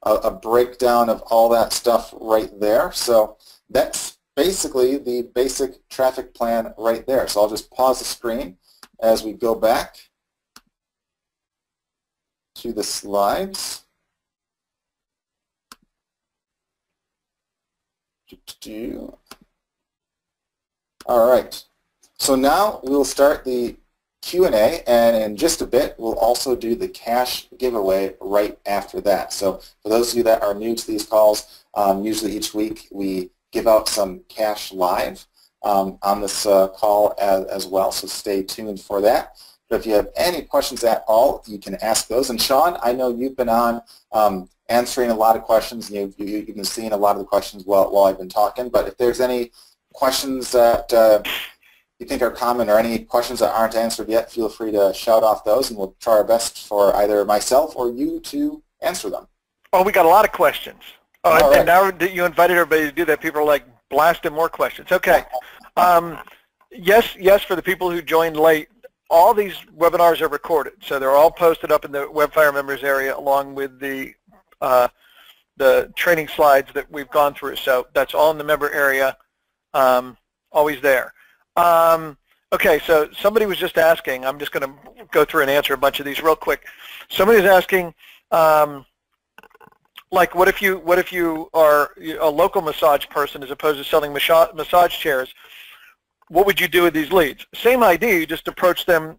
a breakdown of all that stuff right there. So that's basically the basic traffic plan right there. So I'll just pause the screen as we go back to the slides. All right. So now we'll start the Q&A, and in just a bit, we'll also do the cash giveaway right after that. So for those of you that are new to these calls, usually each week we give out some cash live on this call as well, so stay tuned for that. But if you have any questions at all, you can ask those. And Sean, I know you've been on answering a lot of questions, and you've been seeing a lot of the questions while I've been talking. But if there's any questions that you think are common or any questions that aren't answered yet, feel free to shout off those, and we'll try our best for either myself or you to answer them. Oh, we got a lot of questions. Oh, and, right. And now that you invited everybody to do that, people are like blasting more questions. Okay. Yes, for the people who joined late, all these webinars are recorded, so they're all posted up in the Webfire members area along with the training slides that we've gone through. So that's all in the member area, always there. Okay, so somebody was just asking, I'm just going to go through and answer a bunch of these real quick. Somebody was asking, like, what if you are a local massage person as opposed to selling massage chairs? What would you do with these leads? Same idea, you just approach them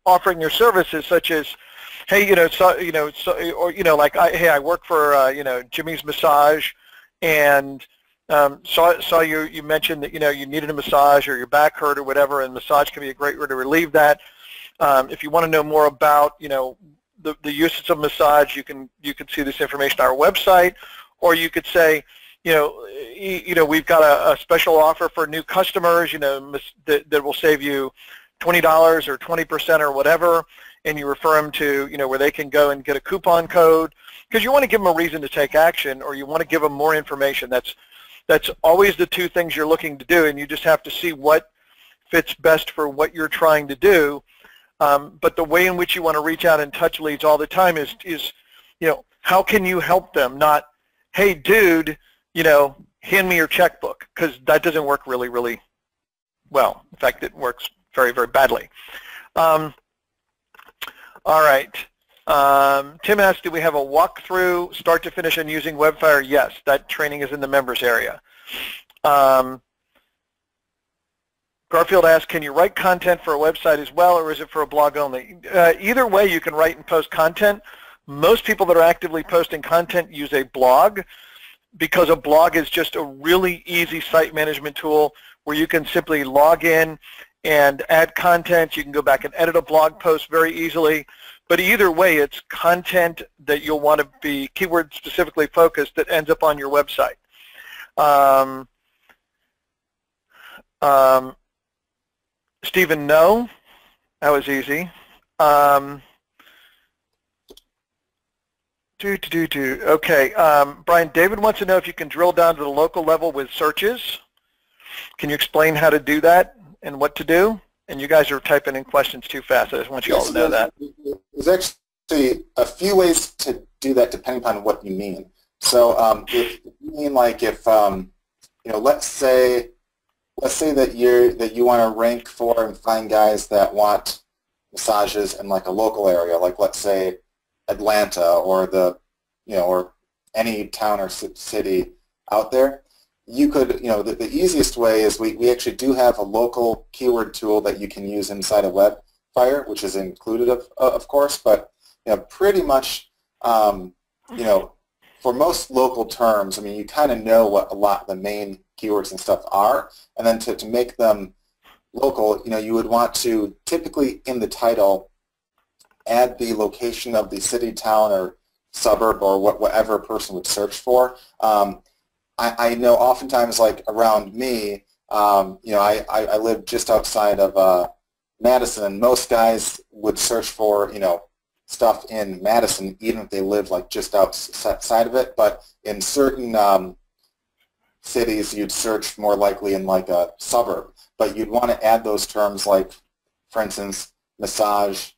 offering your services, such as, hey, like, hey, I work for, Jimmy's Massage, and saw you mentioned that, you needed a massage or your back hurt or whatever, and massage can be a great way to relieve that. If you want to know more about, the uses of massage, you can see this information on our website, or you could say, we've got a special offer for new customers, that will save you $20 or 20% or whatever, and you refer them to, where they can go and get a coupon code, because you want to give them a reason to take action, or you want to give them more information. That's always the two things you're looking to do, and you just have to see what fits best for what you're trying to do. But the way in which you want to reach out and touch leads all the time is how can you help them? Not, hey, dude, hand me your checkbook, because that doesn't work really, really well. In fact, it works very, very badly. All right. Tim asked, do we have a walkthrough start to finish on using Webfire? Yes, that training is in the members area. Garfield asked, can you write content for a website as well, or is it for a blog only? Either way, you can write and post content. Most people that are actively posting content use a blog, because a blog is just a really easy site management tool where you can simply log in and add content. You can go back and edit a blog post very easily. But either way, it's content that you'll want to be keyword specifically focused that ends up on your website. Stephen, no. That was easy. Okay. Brian, David wants to know if you can drill down to the local level with searches. Can you explain how to do that and what to do? And you guys are typing in questions too fast. I just want you all to know that. There's actually a few ways to do that depending upon what you mean. So if you mean like if, let's say that you want to rank for and find guys that want massages in like a local area, like let's say Atlanta or or any town or city out there, you could, the easiest way is we actually do have a local keyword tool that you can use inside of Webfire, which is included of course, but pretty much, for most local terms, I mean, you kind of know what a lot of the main keywords and stuff are, and then to make them local, you would want to typically in the title add the location of the city, town, or suburb, or whatever a person would search for. I know oftentimes, like around me, I live just outside of Madison, and most guys would search for, stuff in Madison, even if they live like just outside of it. But in certain cities, you'd search more likely in like a suburb. But you'd want to add those terms like, for instance, massage,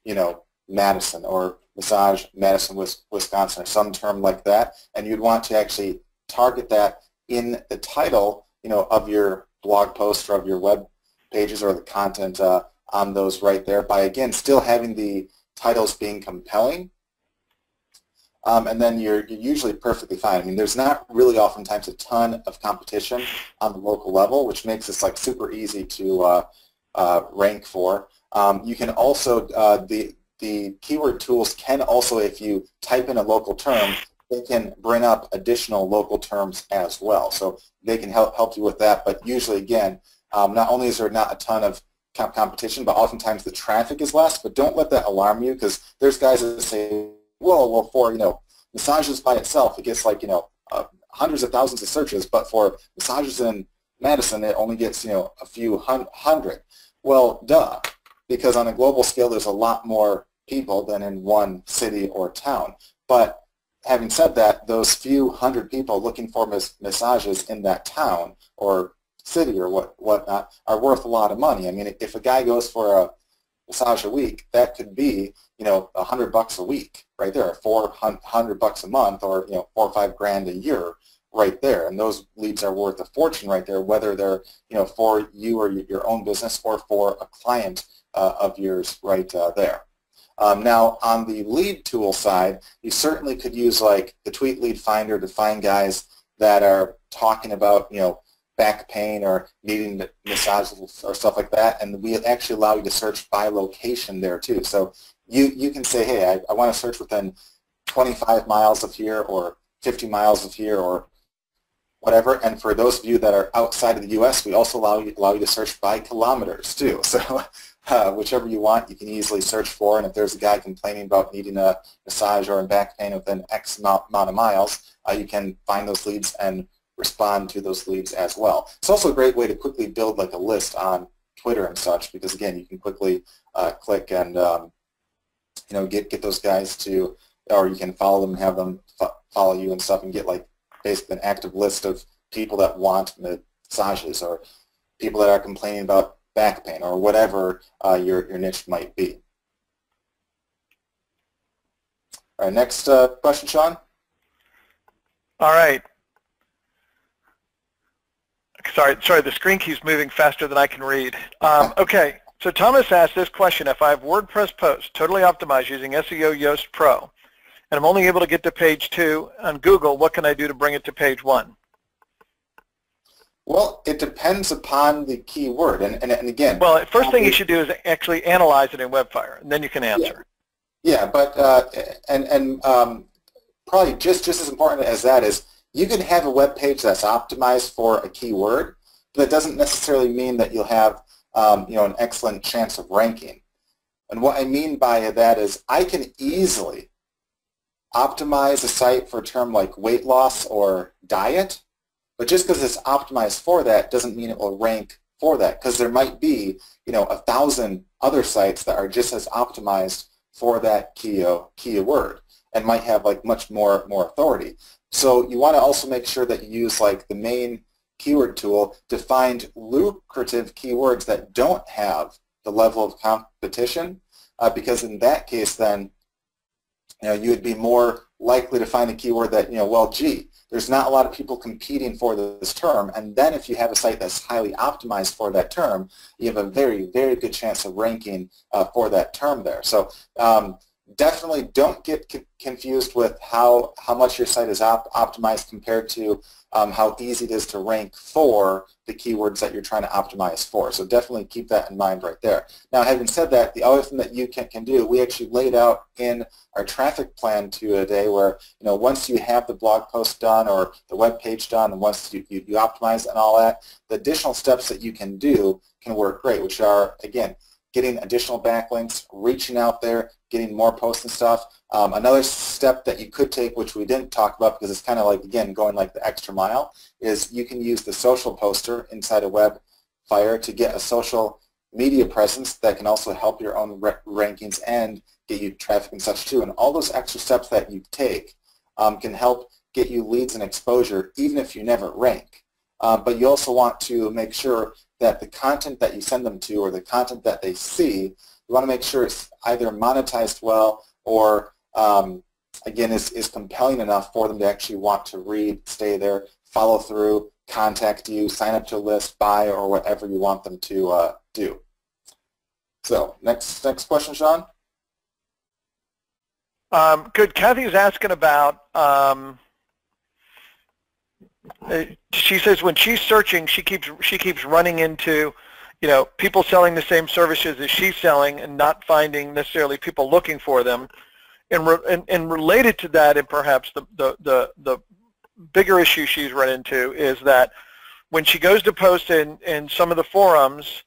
Madison, or massage Madison, Wisconsin, or some term like that. And you'd want to actually target that in the title, of your blog post or of your web pages, or the content on those right there, by again still having the titles being compelling, and then you're usually perfectly fine. I mean, there's not really oftentimes a ton of competition on the local level, which makes this like super easy to rank for. You can also, the keyword tools can also, if you type in a local term, they can bring up additional local terms as well. So they can help you with that. But usually, again, not only is there not a ton of competition, but oftentimes the traffic is less. But don't let that alarm you, because there's guys that say, well, for massages by itself, it gets like hundreds of thousands of searches, but for massages in Madison, it only gets a few hundred. Well, duh, because on a global scale, there's a lot more people than in one city or town. But having said that, those few hundred people looking for massages in that town or city or whatnot are worth a lot of money. I mean, if a guy goes for a massage a week, that could be $100 a week right there, $400 a month, or $4 or $5 grand a year right there. And those leads are worth a fortune right there, whether they're for you or your own business, or for a client of yours right there. Now, on the lead tool side, you certainly could use like the Tweet Lead Finder to find guys that are talking about back pain or needing massages or stuff like that, and we actually allow you to search by location there too. So you can say, hey, I want to search within 25 miles of here, or 50 miles of here, or whatever. And for those of you that are outside of the U.S., we also allow you to search by kilometers too. So whichever you want, you can easily search for. And if there's a guy complaining about needing a massage or back pain within X amount of miles, you can find those leads and respond to those leads as well. It's also a great way to quickly build like a list on Twitter and such, because again, you can quickly click and get those guys to, or you can follow them and have them follow you and stuff, and get like basically an active list of people that want massages, or people that are complaining about back pain, or whatever your niche might be. All right, next question, Sean. All right. Sorry, the screen keeps moving faster than I can read. Okay, so Thomas asked this question: if I have WordPress posts totally optimized using SEO Yoast Pro, and I'm only able to get to page 2 on Google, what can I do to bring it to page 1? Well, it depends upon the keyword, and again. Well, first thing you should do is actually analyze it in Webfire, and then you can answer. Yeah, but probably just as important as that is, you can have a web page that's optimized for a keyword, but that doesn't necessarily mean that you'll have an excellent chance of ranking. And what I mean by that is, I can easily optimize a site for a term like weight loss or diet, but just because it's optimized for that doesn't mean it will rank for that, because there might be 1,000 other sites that are just as optimized for that keyword and might have like much more authority. So you want to also make sure that you use like the main keyword tool to find lucrative keywords that don't have the level of competition, because in that case then you would be more likely to find a keyword that, well, gee, there's not a lot of people competing for this term, and then if you have a site that's highly optimized for that term, you have a very, very good chance of ranking for that term there. So definitely don't get confused with how much your site is optimized compared to how easy it is to rank for the keywords that you're trying to optimize for. So definitely keep that in mind right there. Now, having said that, the other thing that you can do, we actually laid out in our traffic plan today, where once you have the blog post done or the web page done, and once you optimize and all that, the additional steps that you can do can work great, which are, again, getting additional backlinks, reaching out there, getting more posts and stuff. Another step that you could take, which we didn't talk about because it's kind of like, again, going like the extra mile, is you can use the social poster inside of Webfire to get a social media presence that can also help your own rankings and get you traffic and such too. And all those extra steps that you take can help get you leads and exposure even if you never rank. But you also want to make sure that the content that you send them to, or the content that they see, you want to make sure it's either monetized well or, again, is compelling enough for them to actually want to read, stay there, follow through, contact you, sign up to a list, buy, or whatever you want them to do. So next question, Sean. Good. Kathy's asking about, she says when she's searching, she keeps running into, people selling the same services as she's selling and not finding necessarily people looking for them. And related to that, and perhaps the bigger issue she's run into, is that when she goes to post in some of the forums,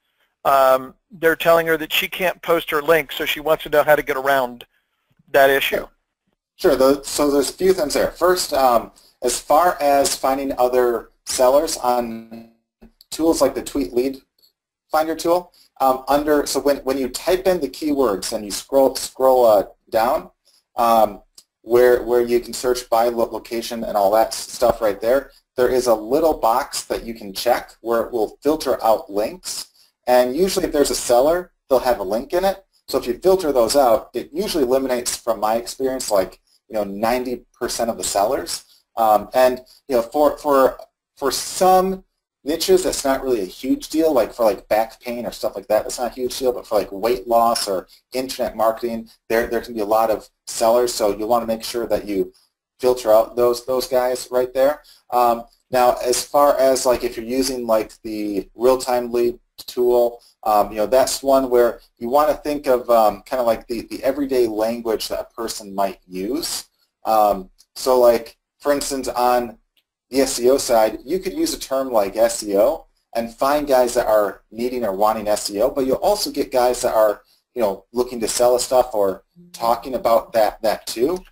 they're telling her that she can't post her link, so she wants to know how to get around that issue. Sure. So there's a few things there. First, as far as finding other sellers on tools like the Tweet Lead Finder tool, so when you type in the keywords and you scroll down, where you can search by location and all that stuff right there, there is a little box that you can check where it will filter out links. And usually if there's a seller, they'll have a link in it. So if you filter those out, it usually eliminates, from my experience, like 90% of the sellers. And for some niches, that's not really a huge deal. Like for like back pain or stuff like that, that's not a huge deal. But for like weight loss or internet marketing, there can be a lot of sellers. So you want to make sure that you filter out those guys right there. Now, as far as like if you're using like the real-time lead tool, that's one where you want to think of kind of like the everyday language that a person might use. So like, for instance, on the SEO side, you could use a term like SEO and find guys that are needing or wanting SEO, but you'll also get guys that are looking to sell stuff or talking about that too.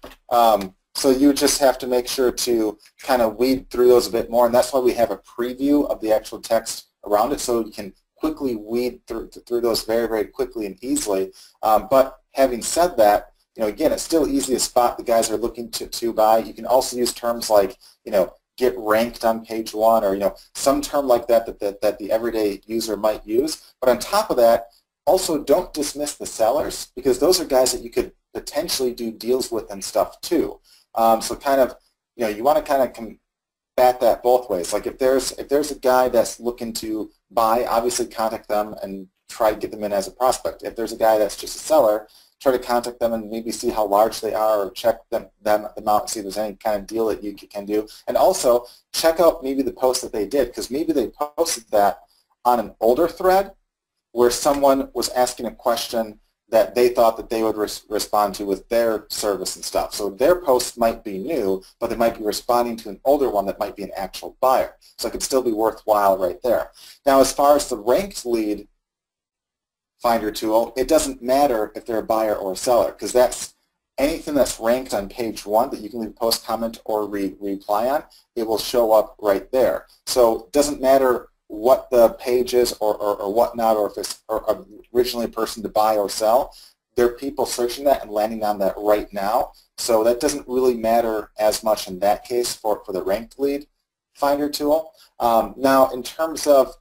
So you just have to make sure to kind of weed through those a bit more, and that's why we have a preview of the actual text around it, so you can quickly weed through those very, very quickly and easily. But having said that, again, it's still easy to spot the guys that are looking to buy. You can also use terms like, get ranked on page 1, or some term like that the everyday user might use. But on top of that, also don't dismiss the sellers, because those are guys that you could potentially do deals with and stuff too. So kind of, you want to kind of combat that both ways. Like if there's a guy that's looking to buy, obviously contact them and try to get them in as a prospect. If there's a guy that's just a seller, try to contact them and maybe see how large they are, or check them out and see if there's any kind of deal that you can do. And also check out maybe the post that they did, because maybe they posted that on an older thread where someone was asking a question that they thought that they would respond to with their service and stuff. So their post might be new, but they might be responding to an older one that might be an actual buyer. So it could still be worthwhile right there. Now, as far as the ranked lead finder tool, it doesn't matter if they're a buyer or a seller, because that's anything that's ranked on page 1 that you can leave a post, comment, or reply on, it will show up right there. So it doesn't matter what the page is or whatnot, or if it's originally a person to buy or sell. There are people searching that and landing on that right now. So that doesn't really matter as much in that case for the ranked lead finder tool. Now, in terms of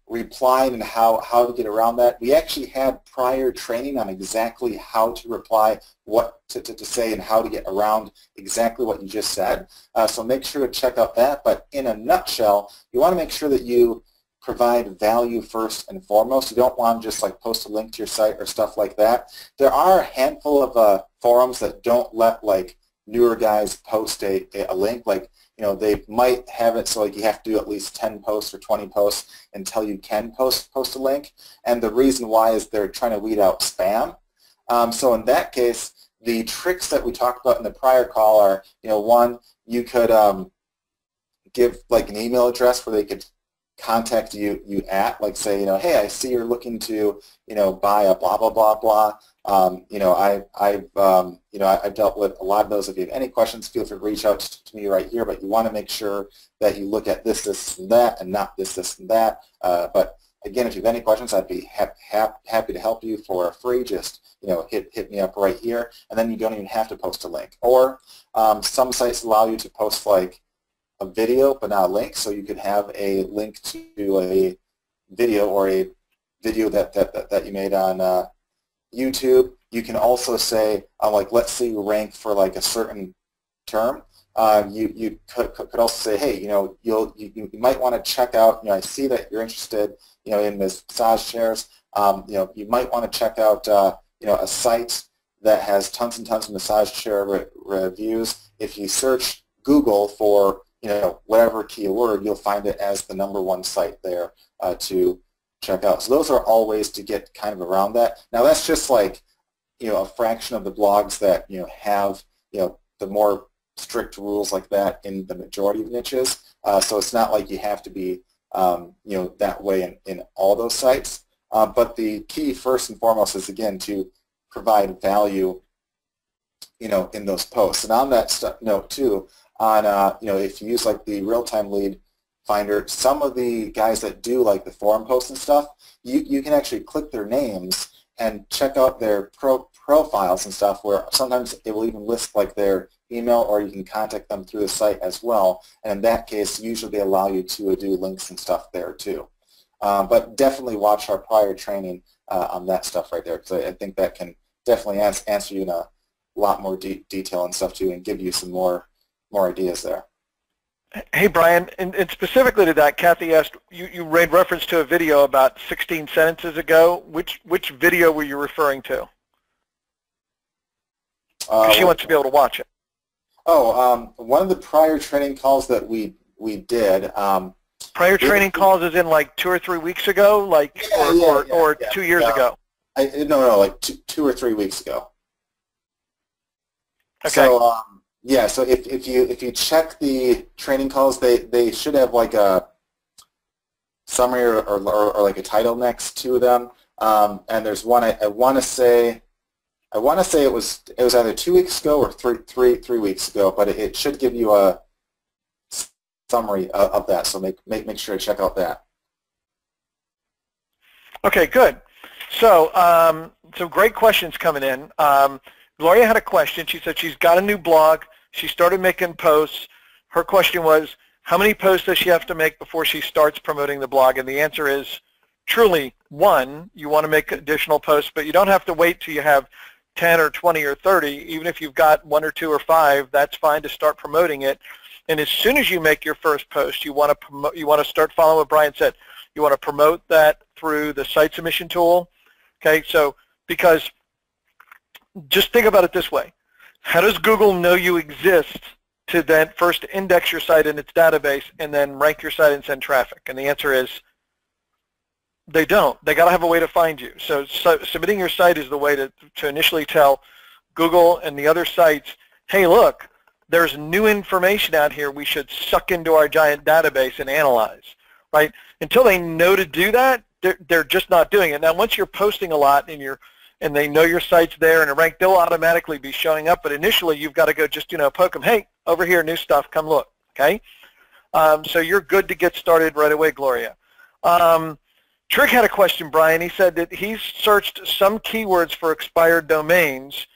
replying and how to get around that, we actually had prior training on exactly how to reply, what to say, and how to get around exactly what you just said. So make sure to check out that. But in a nutshell, you want to make sure that you provide value first and foremost. You don't want to just like post a link to your site or stuff like that. There are a handful of forums that don't let like newer guys post a link. Like, they might have it so like you have to do at least 10 posts or 20 posts until you can post a link. And the reason why is they're trying to weed out spam. So in that case, the tricks that we talked about in the prior call are, one, you could give like an email address where they could contact you at, like say, hey, I see you're looking to, buy a blah, blah, blah, blah. I've dealt with a lot of those. If you have any questions, feel free to reach out to me right here, but you want to make sure that you look at this, and that, and not this, and that. But again, if you have any questions, I'd be happy to help you for free. Just, hit me up right here, and then you don't even have to post a link. Or some sites allow you to post like a video, but not a link, so you could have a link to a video, or a video that you made on YouTube. You can also say, like, let's say you rank for like a certain term. You could also say, hey, you might want to check out. I see that you're interested, in massage chairs. You might want to check out, a site that has tons and tons of massage chair reviews. If you search Google for, whatever keyword, you'll find it as the #1 site there to check out. So those are all ways to get kind of around that. Now that's just like, a fraction of the blogs that, have, the more strict rules like that in the majority of niches. So it's not like you have to be, that way in all those sites. But the key first and foremost is, again, to provide value, in those posts. And on that note too, on, if you use like the real-time lead finder, some of the guys that do like the forum posts and stuff, you can actually click their names and check out their profiles and stuff, where sometimes it will even list like their email, or you can contact them through the site as well. And in that case, usually they allow you to do links and stuff there too. But definitely watch our prior training on that stuff right there, because I think that can definitely answer you in a lot more detail and stuff too, and give you some more ideas there. Hey, Brian, and specifically to that, Kathy asked, you made reference to a video about 16 sentences ago. Which video were you referring to? She wants to be able to watch it. Oh, one of the prior training calls that we did. Prior training calls is in like 2 or 3 weeks ago, like, or 2 years ago? No, like 2 or 3 weeks ago. Okay. So, yeah, so if you check the training calls, they should have like a summary or like a title next to them. And there's one, I want to say, I want to say it was either 2 weeks ago or three weeks ago, but it should give you a summary of that. So make sure to check out that. Okay, good. So some great questions coming in. Gloria had a question. She said she's got a new blog. She started making posts. Her question was, how many posts does she have to make before she starts promoting the blog? And the answer is truly one. You want to make additional posts, but you don't have to wait till you have 10 or 20 or 30. Even if you've got 1 or 2 or 5, that's fine to start promoting it. And as soon as you make your first post, you want to promote. You want to start following what Brian said. You want to promote that through the site submission tool. Okay, so because just think about it this way. How does Google know you exist to then first index your site in its database and then rank your site and send traffic? And the answer is they don't. They got to have a way to find you. So submitting your site is the way to initially tell Google and the other sites, hey, look, there's new information out here we should suck into our giant database and analyze, right? Until they know to do that, they're just not doing it. Now, once you're posting a lot and they know your site's there and a rank, they'll automatically be showing up. But initially, you've got to go just, poke them. Hey, over here, new stuff, come look, okay? So you're good to get started right away, Gloria. Trig had a question, Brian. He said that he's searched some keywords for expired domains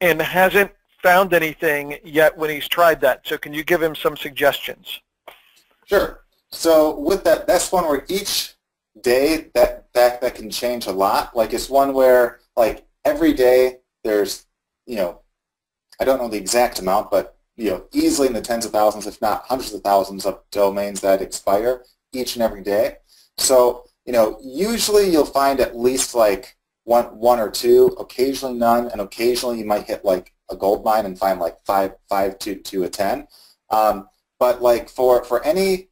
and hasn't found anything yet when he's tried that. So can you give him some suggestions? Sure. So with that, that's one where each day that can change a lot. Like it's one where like every day there's, I don't know the exact amount, but easily in the tens of thousands, if not hundreds of thousands of domains that expire each and every day. So, usually you'll find at least like one or two, occasionally none, and occasionally you might hit like a gold mine and find like five to a 10. But like for any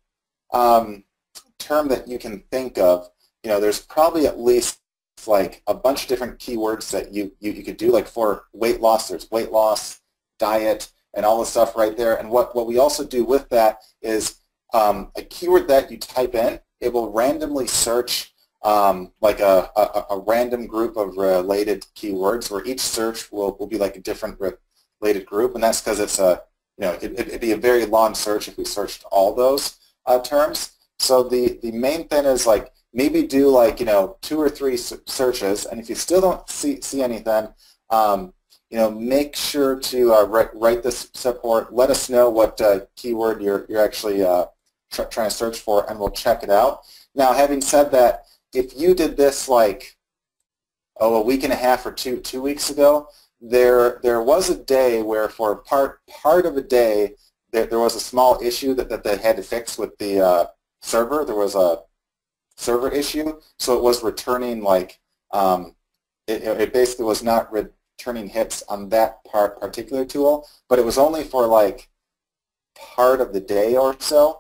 term that you can think of, there's probably at least like a bunch of different keywords that you could do. Like for weight loss, there's weight loss, diet, and all the stuff right there. And what we also do with that is a keyword that you type in, it will randomly search like a random group of related keywords, where each search will be like a different related group, and that's because it's it'd be a very long search if we searched all those terms. So the main thing is like maybe do like 2 or 3 searches, and if you still don't see anything, make sure to write this support. Let us know what keyword you're actually trying to search for, and we'll check it out. Now, having said that, if you did this like a week and a half or two weeks ago, there was a day where for part of a day there was a small issue that they had to fix with the server. There was a server issue, so it was returning like it basically was not returning hits on that particular tool, but it was only for like part of the day or so.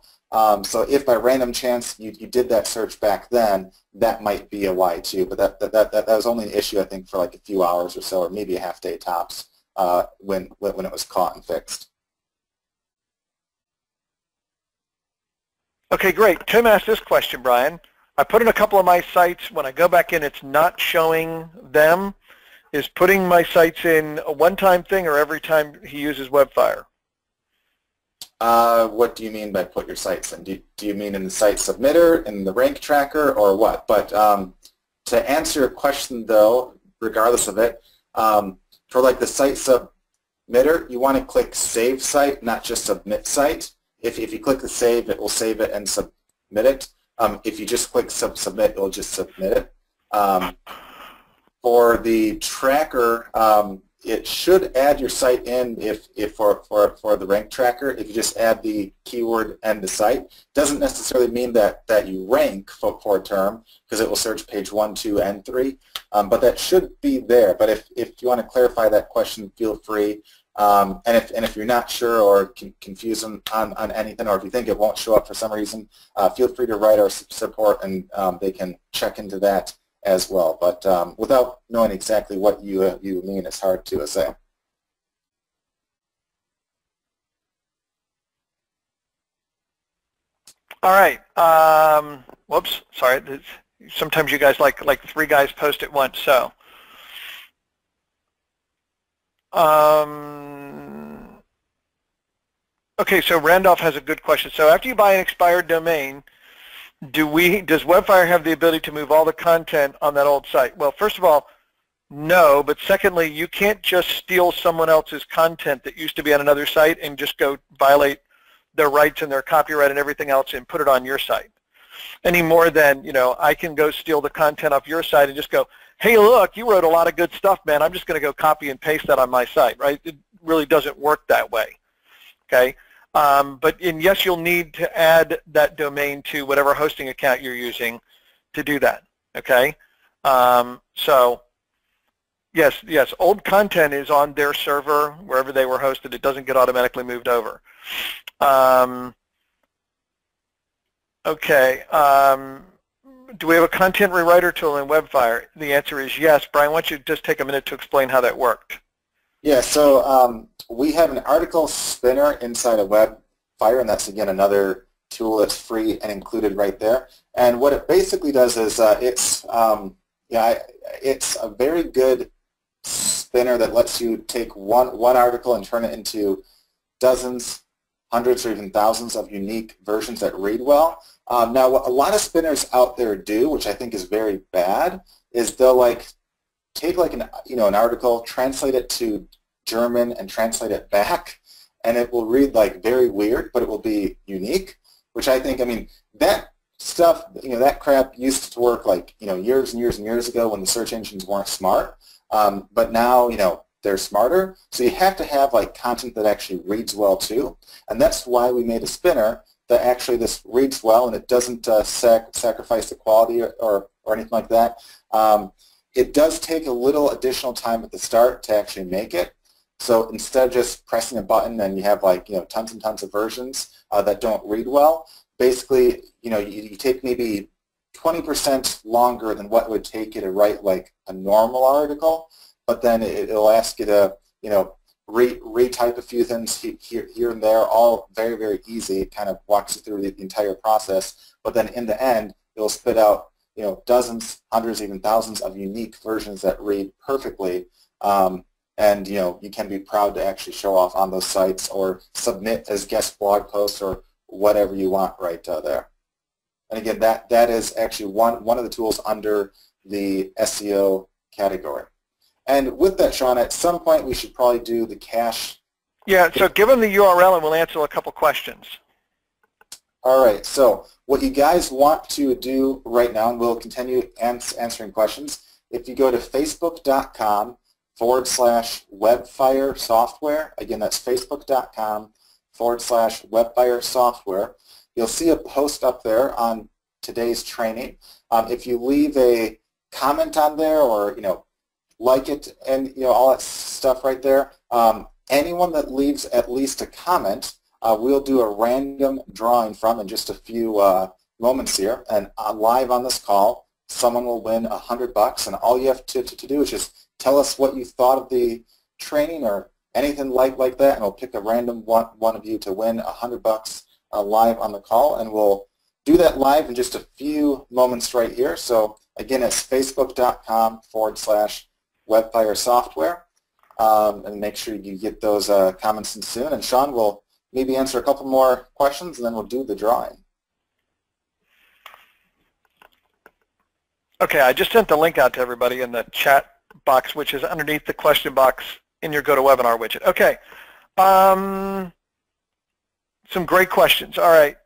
So if by random chance you did that search back then, that might be a why too. But that was only an issue, I think, for like a few hours or so, or maybe a half day tops when it was caught and fixed. Okay, great. Tim asked this question, Brian. I put in a couple of my sites. When I go back in, it's not showing them. Is putting my sites in a one-time thing or every time he uses Webfire? What do you mean by put your sites in? Do you mean in the site submitter, in the rank tracker, or what? But to answer your question, though, regardless of it, for like the site submitter, you want to click Save Site, not just Submit Site. If you click the Save, it will save it and submit it. If you just click Submit, it will just submit it. For the tracker, it should add your site in if for the rank tracker. If you just add the keyword and the site, doesn't necessarily mean that you rank for a term, because it will search page 1, 2, and 3. But that should be there. But if you want to clarify that question, feel free. And if you're not sure or confused on anything, or if you think it won't show up for some reason, feel free to write our support, and they can check into that as well. But without knowing exactly what you mean, it's hard to say. All right. Whoops. Sorry. Sometimes you guys like 3 guys post at once. So Okay, so Randolph has a good question. So after you buy an expired domain, does Webfire have the ability to move all the content on that old site? Well, first of all, no, but secondly, you can't just steal someone else's content that used to be on another site and just go violate their rights and their copyright and everything else and put it on your site. Any more than, I can go steal the content off your site and just go, hey, look, you wrote a lot of good stuff, man. I'm just going to go copy and paste that on my site, right? It really doesn't work that way, okay? And yes, you'll need to add that domain to whatever hosting account you're using to do that, okay? So yes, old content is on their server, wherever they were hosted. It doesn't get automatically moved over. Okay. Do we have a content rewriter tool in Webfire? The answer is yes. Brian, why don't you just take a minute to explain how that worked? Yeah, so we have an article spinner inside of Webfire, and that's, again, another tool that's free and included right there. And what it basically does is it's a very good spinner that lets you take one article and turn it into dozens, hundreds, or even thousands of unique versions that read well. Now, what a lot of spinners out there do, which I think is very bad, is they'll take an article, translate it to German, and translate it back, and it will read very weird, but it will be unique. Which I think, that stuff, that crap used to work years and years and years ago when the search engines weren't smart. But now, they're smarter. So you have to have content that actually reads well too, and that's why we made a spinner that actually this reads well and it doesn't sacrifice the quality or anything like that. It does take a little additional time at the start to actually make it. So instead of just pressing a button and you have tons and tons of versions that don't read well, basically you take maybe 20% longer than what it would take you to write a normal article, but then it'll ask you to retype a few things here and there, all very, very easy. It kind of walks you through the entire process, but then in the end it'll spit out dozens, hundreds, even thousands of unique versions that read perfectly. And you can be proud to actually show off on those sites or submit as guest blog posts or whatever you want right there. And again, that is actually one of the tools under the SEO category. And with that, Sean, at some point we should probably do the cache. Yeah, so give them the URL and we'll answer a couple questions. All right, so what you guys want to do right now, and we'll continue answering questions, if you go to facebook.com/Webfire software, again, that's facebook.com/Webfire software, you'll see a post up there on today's training. If you leave a comment on there or, like it and, all that stuff right there, anyone that leaves at least a comment, we'll do a random drawing from in just a few moments here. And live on this call, someone will win $100, and all you have to do is just tell us what you thought of the training or anything like that, and we'll pick a random one of you to win $100 live on the call, and we'll do that live in just a few moments right here. So again, it's facebook.com/Webfire software, and make sure you get those comments in soon. And Sean will maybe answer a couple more questions, and then we'll do the drawing. Okay, I just sent the link out to everybody in the chat box, which is underneath the question box in your GoToWebinar widget. Okay, some great questions. All right,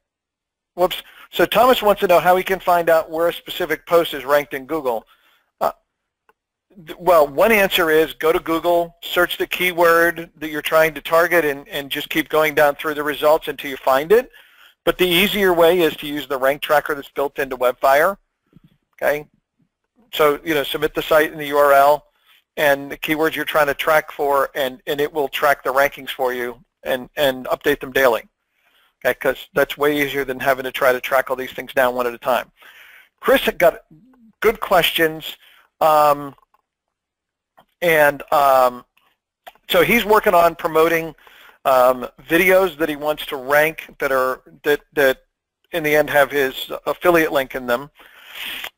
whoops. So Thomas wants to know how he can find out where a specific post is ranked in Google. Well, one answer is go to Google, search the keyword that you're trying to target, and just keep going down through the results until you find it. But the easier way is to use the rank tracker that's built into Webfire. Okay, so submit the site and the URL and the keywords you're trying to track for, and it will track the rankings for you and update them daily. Okay, because that's way easier than having to try to track all these things down one at a time. Chris got good questions. So he's working on promoting videos that he wants to rank that in the end have his affiliate link in them,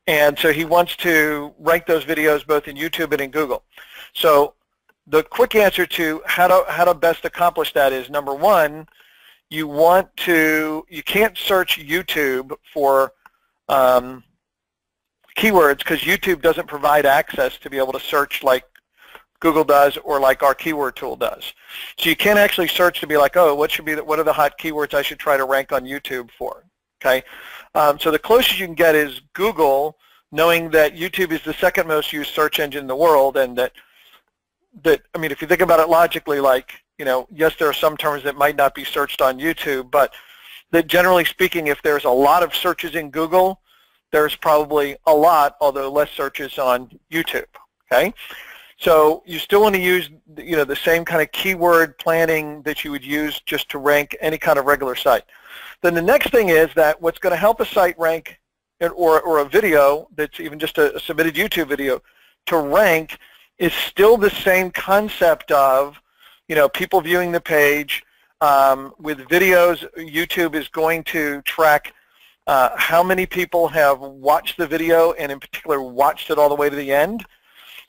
and so he wants to rank those videos both in YouTube and in Google. So the quick answer to how to best accomplish that is, number one, you can't search YouTube for keywords because YouTube doesn't provide access to be able to search like Google does or like our keyword tool does. So you can't actually search to be like, oh, what are the hot keywords I should try to rank on YouTube for? Okay, so the closest you can get is Google, knowing that YouTube is the second most used search engine in the world, and that I mean, if you think about it logically, like, you know, yes, there are some terms that might not be searched on YouTube, but that generally speaking, if there's a lot of searches in Google, there's probably a lot, although less searches on YouTube. Okay, so you still want to use, you know, the same kind of keyword planning that you would use just to rank any kind of regular site. Then the next thing is that what's going to help a site rank, or a video that's even just a submitted YouTube video, to rank is still the same concept of, you know, people viewing the page. With videos, YouTube is going to track how many people have watched the video, and in particular watched it all the way to the end.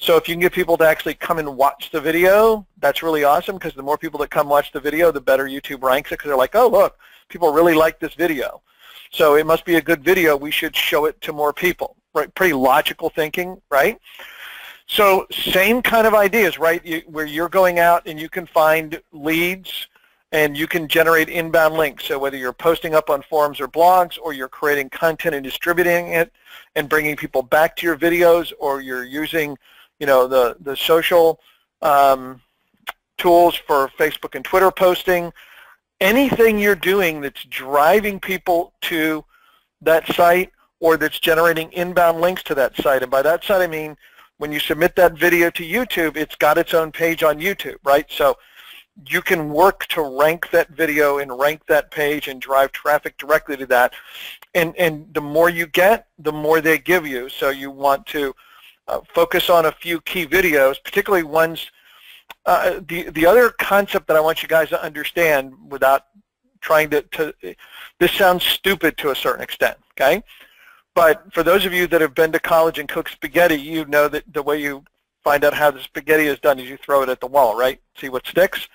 So if you can get people to actually come and watch the video, that's really awesome, because the more people that come watch the video, the better YouTube ranks it, because they're like, oh, look, people really like this video. So it must be a good video. We should show it to more people, right? Pretty logical thinking, right? So same kind of ideas, right? Where you're going out and you can find leads and you can generate inbound links. So whether you're posting up on forums or blogs, or you're creating content and distributing it and bringing people back to your videos, or you're using, you know, the social tools for Facebook and Twitter posting, anything you're doing that's driving people to that site or that's generating inbound links to that site. And by that site, I mean, when you submit that video to YouTube, it's got its own page on YouTube, right? So you can work to rank that video and rank that page and drive traffic directly to that. And the more you get, the more they give you. So you want to focus on a few key videos, particularly ones. The other concept that I want you guys to understand, without trying to this sounds stupid to a certain extent, okay? But for those of you that have been to college and cooked spaghetti, you know that the way you find out how the spaghetti is done is you throw it at the wall, right? See what sticks?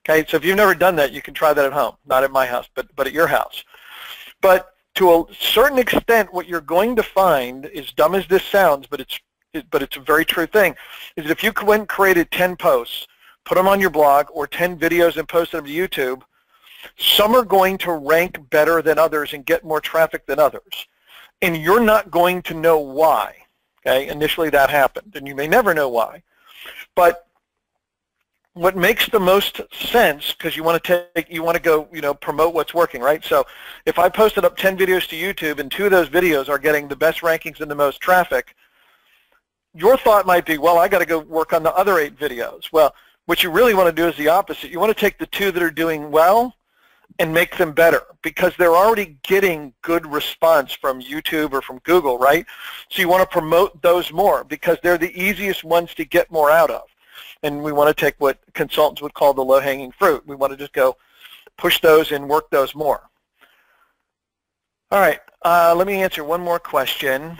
Okay, so if you've never done that, you can try that at home. Not at my house, but at your house. But to a certain extent, what you're going to find, as dumb as this sounds, but it's a very true thing, is that if you went and created 10 posts, put them on your blog, or 10 videos and posted them to YouTube, some are going to rank better than others and get more traffic than others. And you're not going to know why. Okay, initially that happened, and you may never know why. But what makes the most sense, because you want to go, you know, promote what's working, right? So if I posted up 10 videos to YouTube and 2 of those videos are getting the best rankings and the most traffic, your thought might be, well, I got to go work on the other 8 videos. Well, what you really want to do is the opposite. You want to take the 2 that are doing well and make them better, because they're already getting good response from YouTube or from Google, right? So you want to promote those more, because they're the easiest ones to get more out of. And we want to take what consultants would call the low-hanging fruit. We want to just go push those and work those more. All right, let me answer one more question.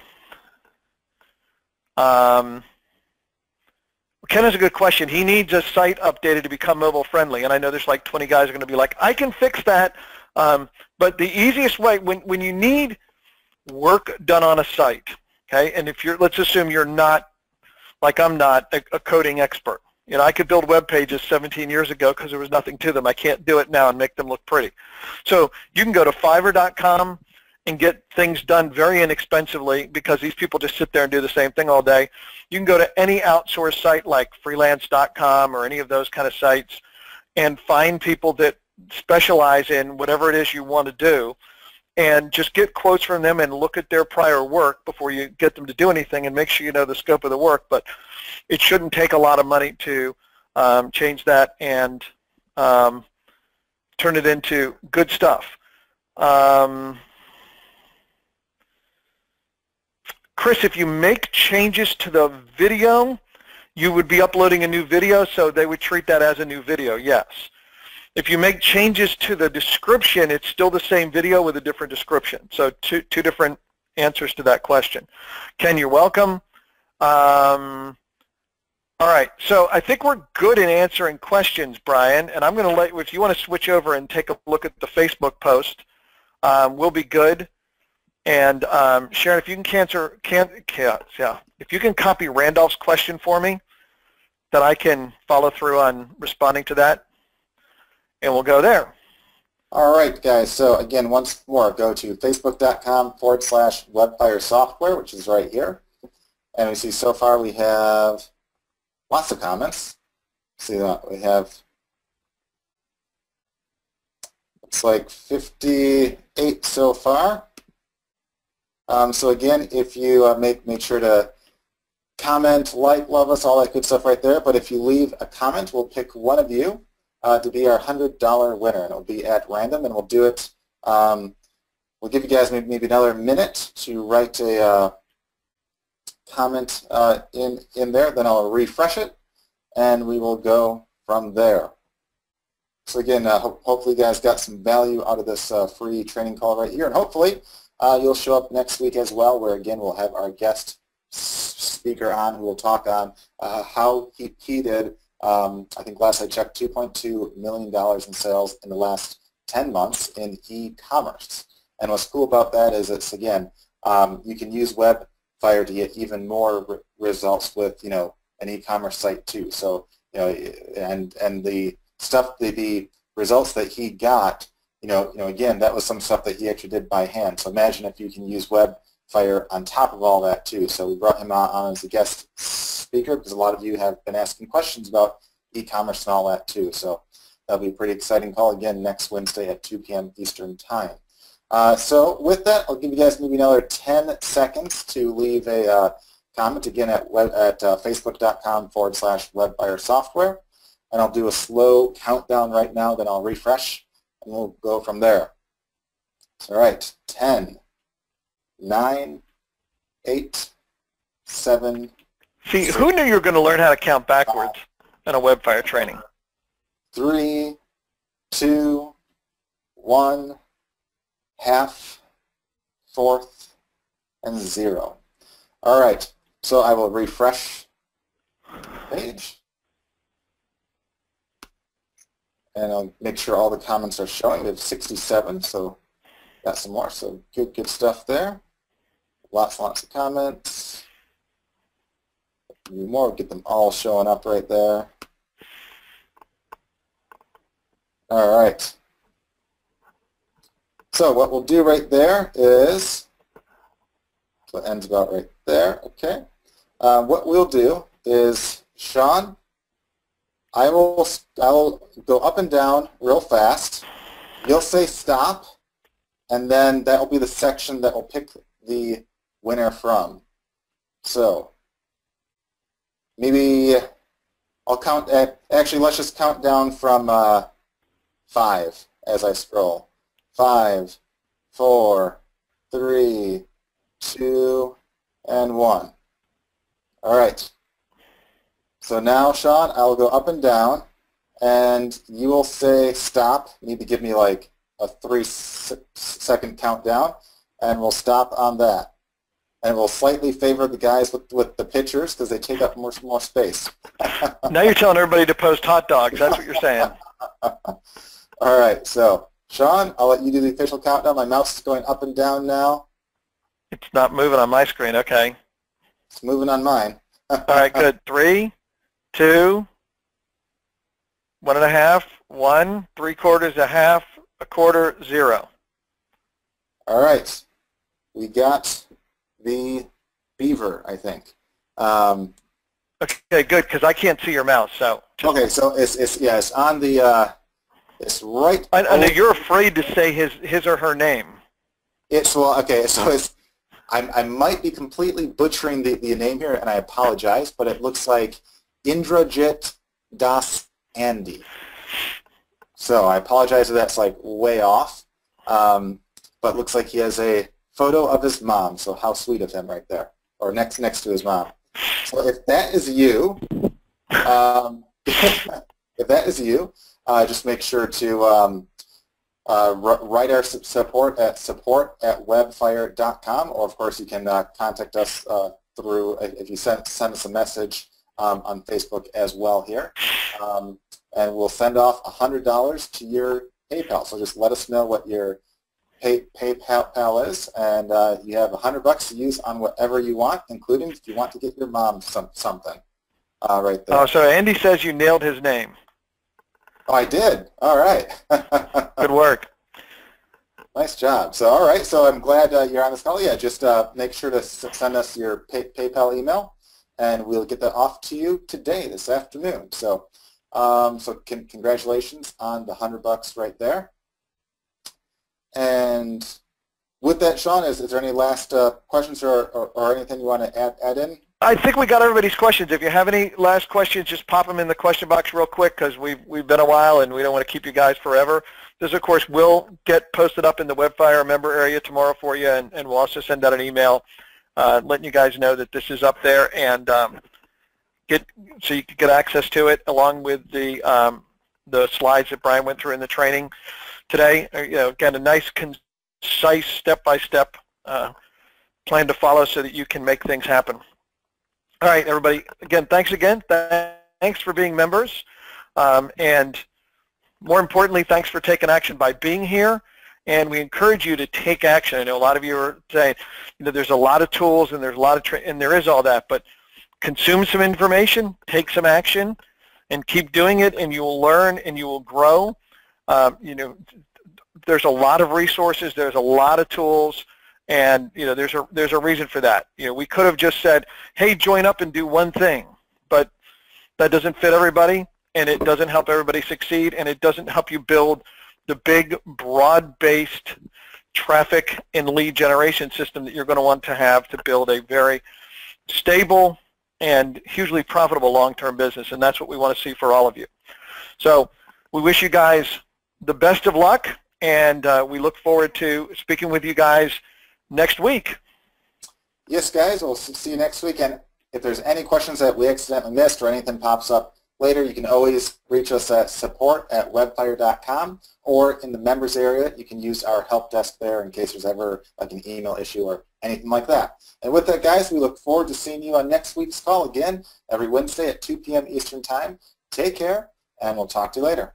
Ken has a good question. He needs a site updated to become mobile friendly, and I know there's like 20 guys are going to be like, I can fix that. But the easiest way, when you need work done on a site, okay, and if you're, let's assume you're not, like I'm not, a coding expert. You know, I could build web pages 17 years ago because there was nothing to them. I can't do it now and make them look pretty. So you can go to Fiverr.com and get things done very inexpensively, because these people just sit there and do the same thing all day. You can go to any outsourced site like freelance.com or any of those kind of sites and find people that specialize in whatever it is you want to do, and just get quotes from them and look at their prior work before you get them to do anything, and make sure you know the scope of the work. But it shouldn't take a lot of money to change that and turn it into good stuff. Chris, if you make changes to the video, you would be uploading a new video, so they would treat that as a new video, yes. If you make changes to the description, it's still the same video with a different description. So two different answers to that question. Ken, you're welcome. All right, so I think we're good in answering questions, Brian, and I'm going to let, if you want to switch over and take a look at the Facebook post, we'll be good. And Sharon, if you if you can copy Randolph's question for me, then I can follow through on responding to that, and we'll go there. All right, guys. So again, once more, go to facebook.com/Webfire software, which is right here. And we see so far we have lots of comments. See that we have, it's like 58 so far. So again, if you make sure to comment, like, love us, all that good stuff right there. But if you leave a comment, we'll pick one of you to be our $100 winner, and it'll be at random, and we'll do it. We'll give you guys maybe another minute to write a comment in there. Then I'll refresh it, and we will go from there. So again, hopefully you guys got some value out of this free training call right here, and hopefully you'll show up next week as well, where again we'll have our guest speaker on who will talk on how he did, I think last I checked, $2.2 million in sales in the last 10 months in e-commerce. And what's cool about that is it's, again, you can use Webfire to get even more results with, an e-commerce site too. So, and the stuff, the results that he got, again, that was some stuff that he actually did by hand. So imagine if you can use Webfire on top of all that too. So we brought him on as a guest speaker because a lot of you have been asking questions about e-commerce and all that too. So that'll be a pretty exciting call again next Wednesday at 2 p.m. Eastern Time. So with that, I'll give you guys maybe another 10 seconds to leave a comment again at facebook.com/Webfire software. And I'll do a slow countdown right now, then I'll refresh, and we'll go from there. All right, 10, 9, 8, 7. See, 6, who knew you were going to learn how to count backwards in a Webfire training? 3, 2, 1, half, fourth, and 0. All right, so I will refresh the page. And I'll make sure all the comments are showing. We have 67, so got some more. So good stuff there. Lots of comments. A few more, get them all showing up right there. All right. So what we'll do right there is, so it ends about right there, okay. What we'll do is, Sean, I will go up and down real fast. You'll say stop, and then that will be the section that will pick the winner from. So maybe I'll count at, actually let's just count down from 5 as I scroll. 5, 4, 3, 2, and 1. All right. So now, Sean, I'll go up and down, and you will say stop. You need to give me like a 3-second countdown, and we'll stop on that. And we'll slightly favor the guys with the pictures because they take up more space. Now you're telling everybody to post hot dogs. That's what you're saying. All right. So, Sean, I'll let you do the official countdown. My mouse is going up and down now. It's not moving on my screen. Okay. It's moving on mine. All right, good. 3, 2, 1 1/2, 1, 3/4, a half, a quarter, 0. All right. We got the beaver, I think. Okay, good, because I can't see your mouse. So. Okay, so it's on the it's right. I know you're afraid to say his or her name. It's okay. So it's I might be completely butchering the name here, and I apologize, but it looks like Indrajit Das Andy. So I apologize if that's like way off, but it looks like he has a photo of his mom. So how sweet of him right there, or next to his mom. So if that is you, if that is you, just make sure to write our support at support@webfire.com, or of course you can contact us through, if you send us a message on Facebook as well here. And we'll send off $100 to your PayPal. So just let us know what your PayPal is, and you have $100 to use on whatever you want, including if you want to get your mom something right there. Oh, so Andy says you nailed his name. Oh, I did. All right. Good work. Nice job. So, all right. So I'm glad you're on this call. Yeah, just make sure to send us your PayPal email, and we'll get that off to you today, this afternoon. So, congratulations on the $100 right there. And with that, Sean, is there any last questions or anything you want to add in? I think we got everybody's questions. If you have any last questions, just pop them in the question box real quick, because we've been a while and we don't want to keep you guys forever. This, of course, will get posted up in the Webfire member area tomorrow for you, and we'll also send out an email letting you guys know that this is up there, and so you can get access to it along with the slides that Brian went through in the training today. Again, a nice, concise, step-by-step plan to follow so that you can make things happen. All right, everybody, again, thanks again. Thanks for being members. And more importantly, thanks for taking action by being here. And we encourage you to take action. I know a lot of you are saying, there's a lot of tools and there's a lot of, and there is all that, but consume some information, take some action, and keep doing it, and you will learn and you will grow. There's a lot of resources, there's a lot of tools, and there's a reason for that. We could have just said, hey, join up and do one thing, but that doesn't fit everybody, and it doesn't help everybody succeed, and it doesn't help you build the big, broad-based traffic and lead generation system that you're going to want to have to build a very stable and hugely profitable long-term business, and that's what we want to see for all of you. So we wish you guys the best of luck, and we look forward to speaking with you guys next week. Yes, guys, we'll see you next week. And if there's any questions that we accidentally missed or anything pops up later, you can always reach us at support@webfire.com, or in the members area, you can use our help desk there in case there's ever like an email issue or anything like that. And with that, guys, we look forward to seeing you on next week's call again every Wednesday at 2 p.m. Eastern Time. Take care, and we'll talk to you later.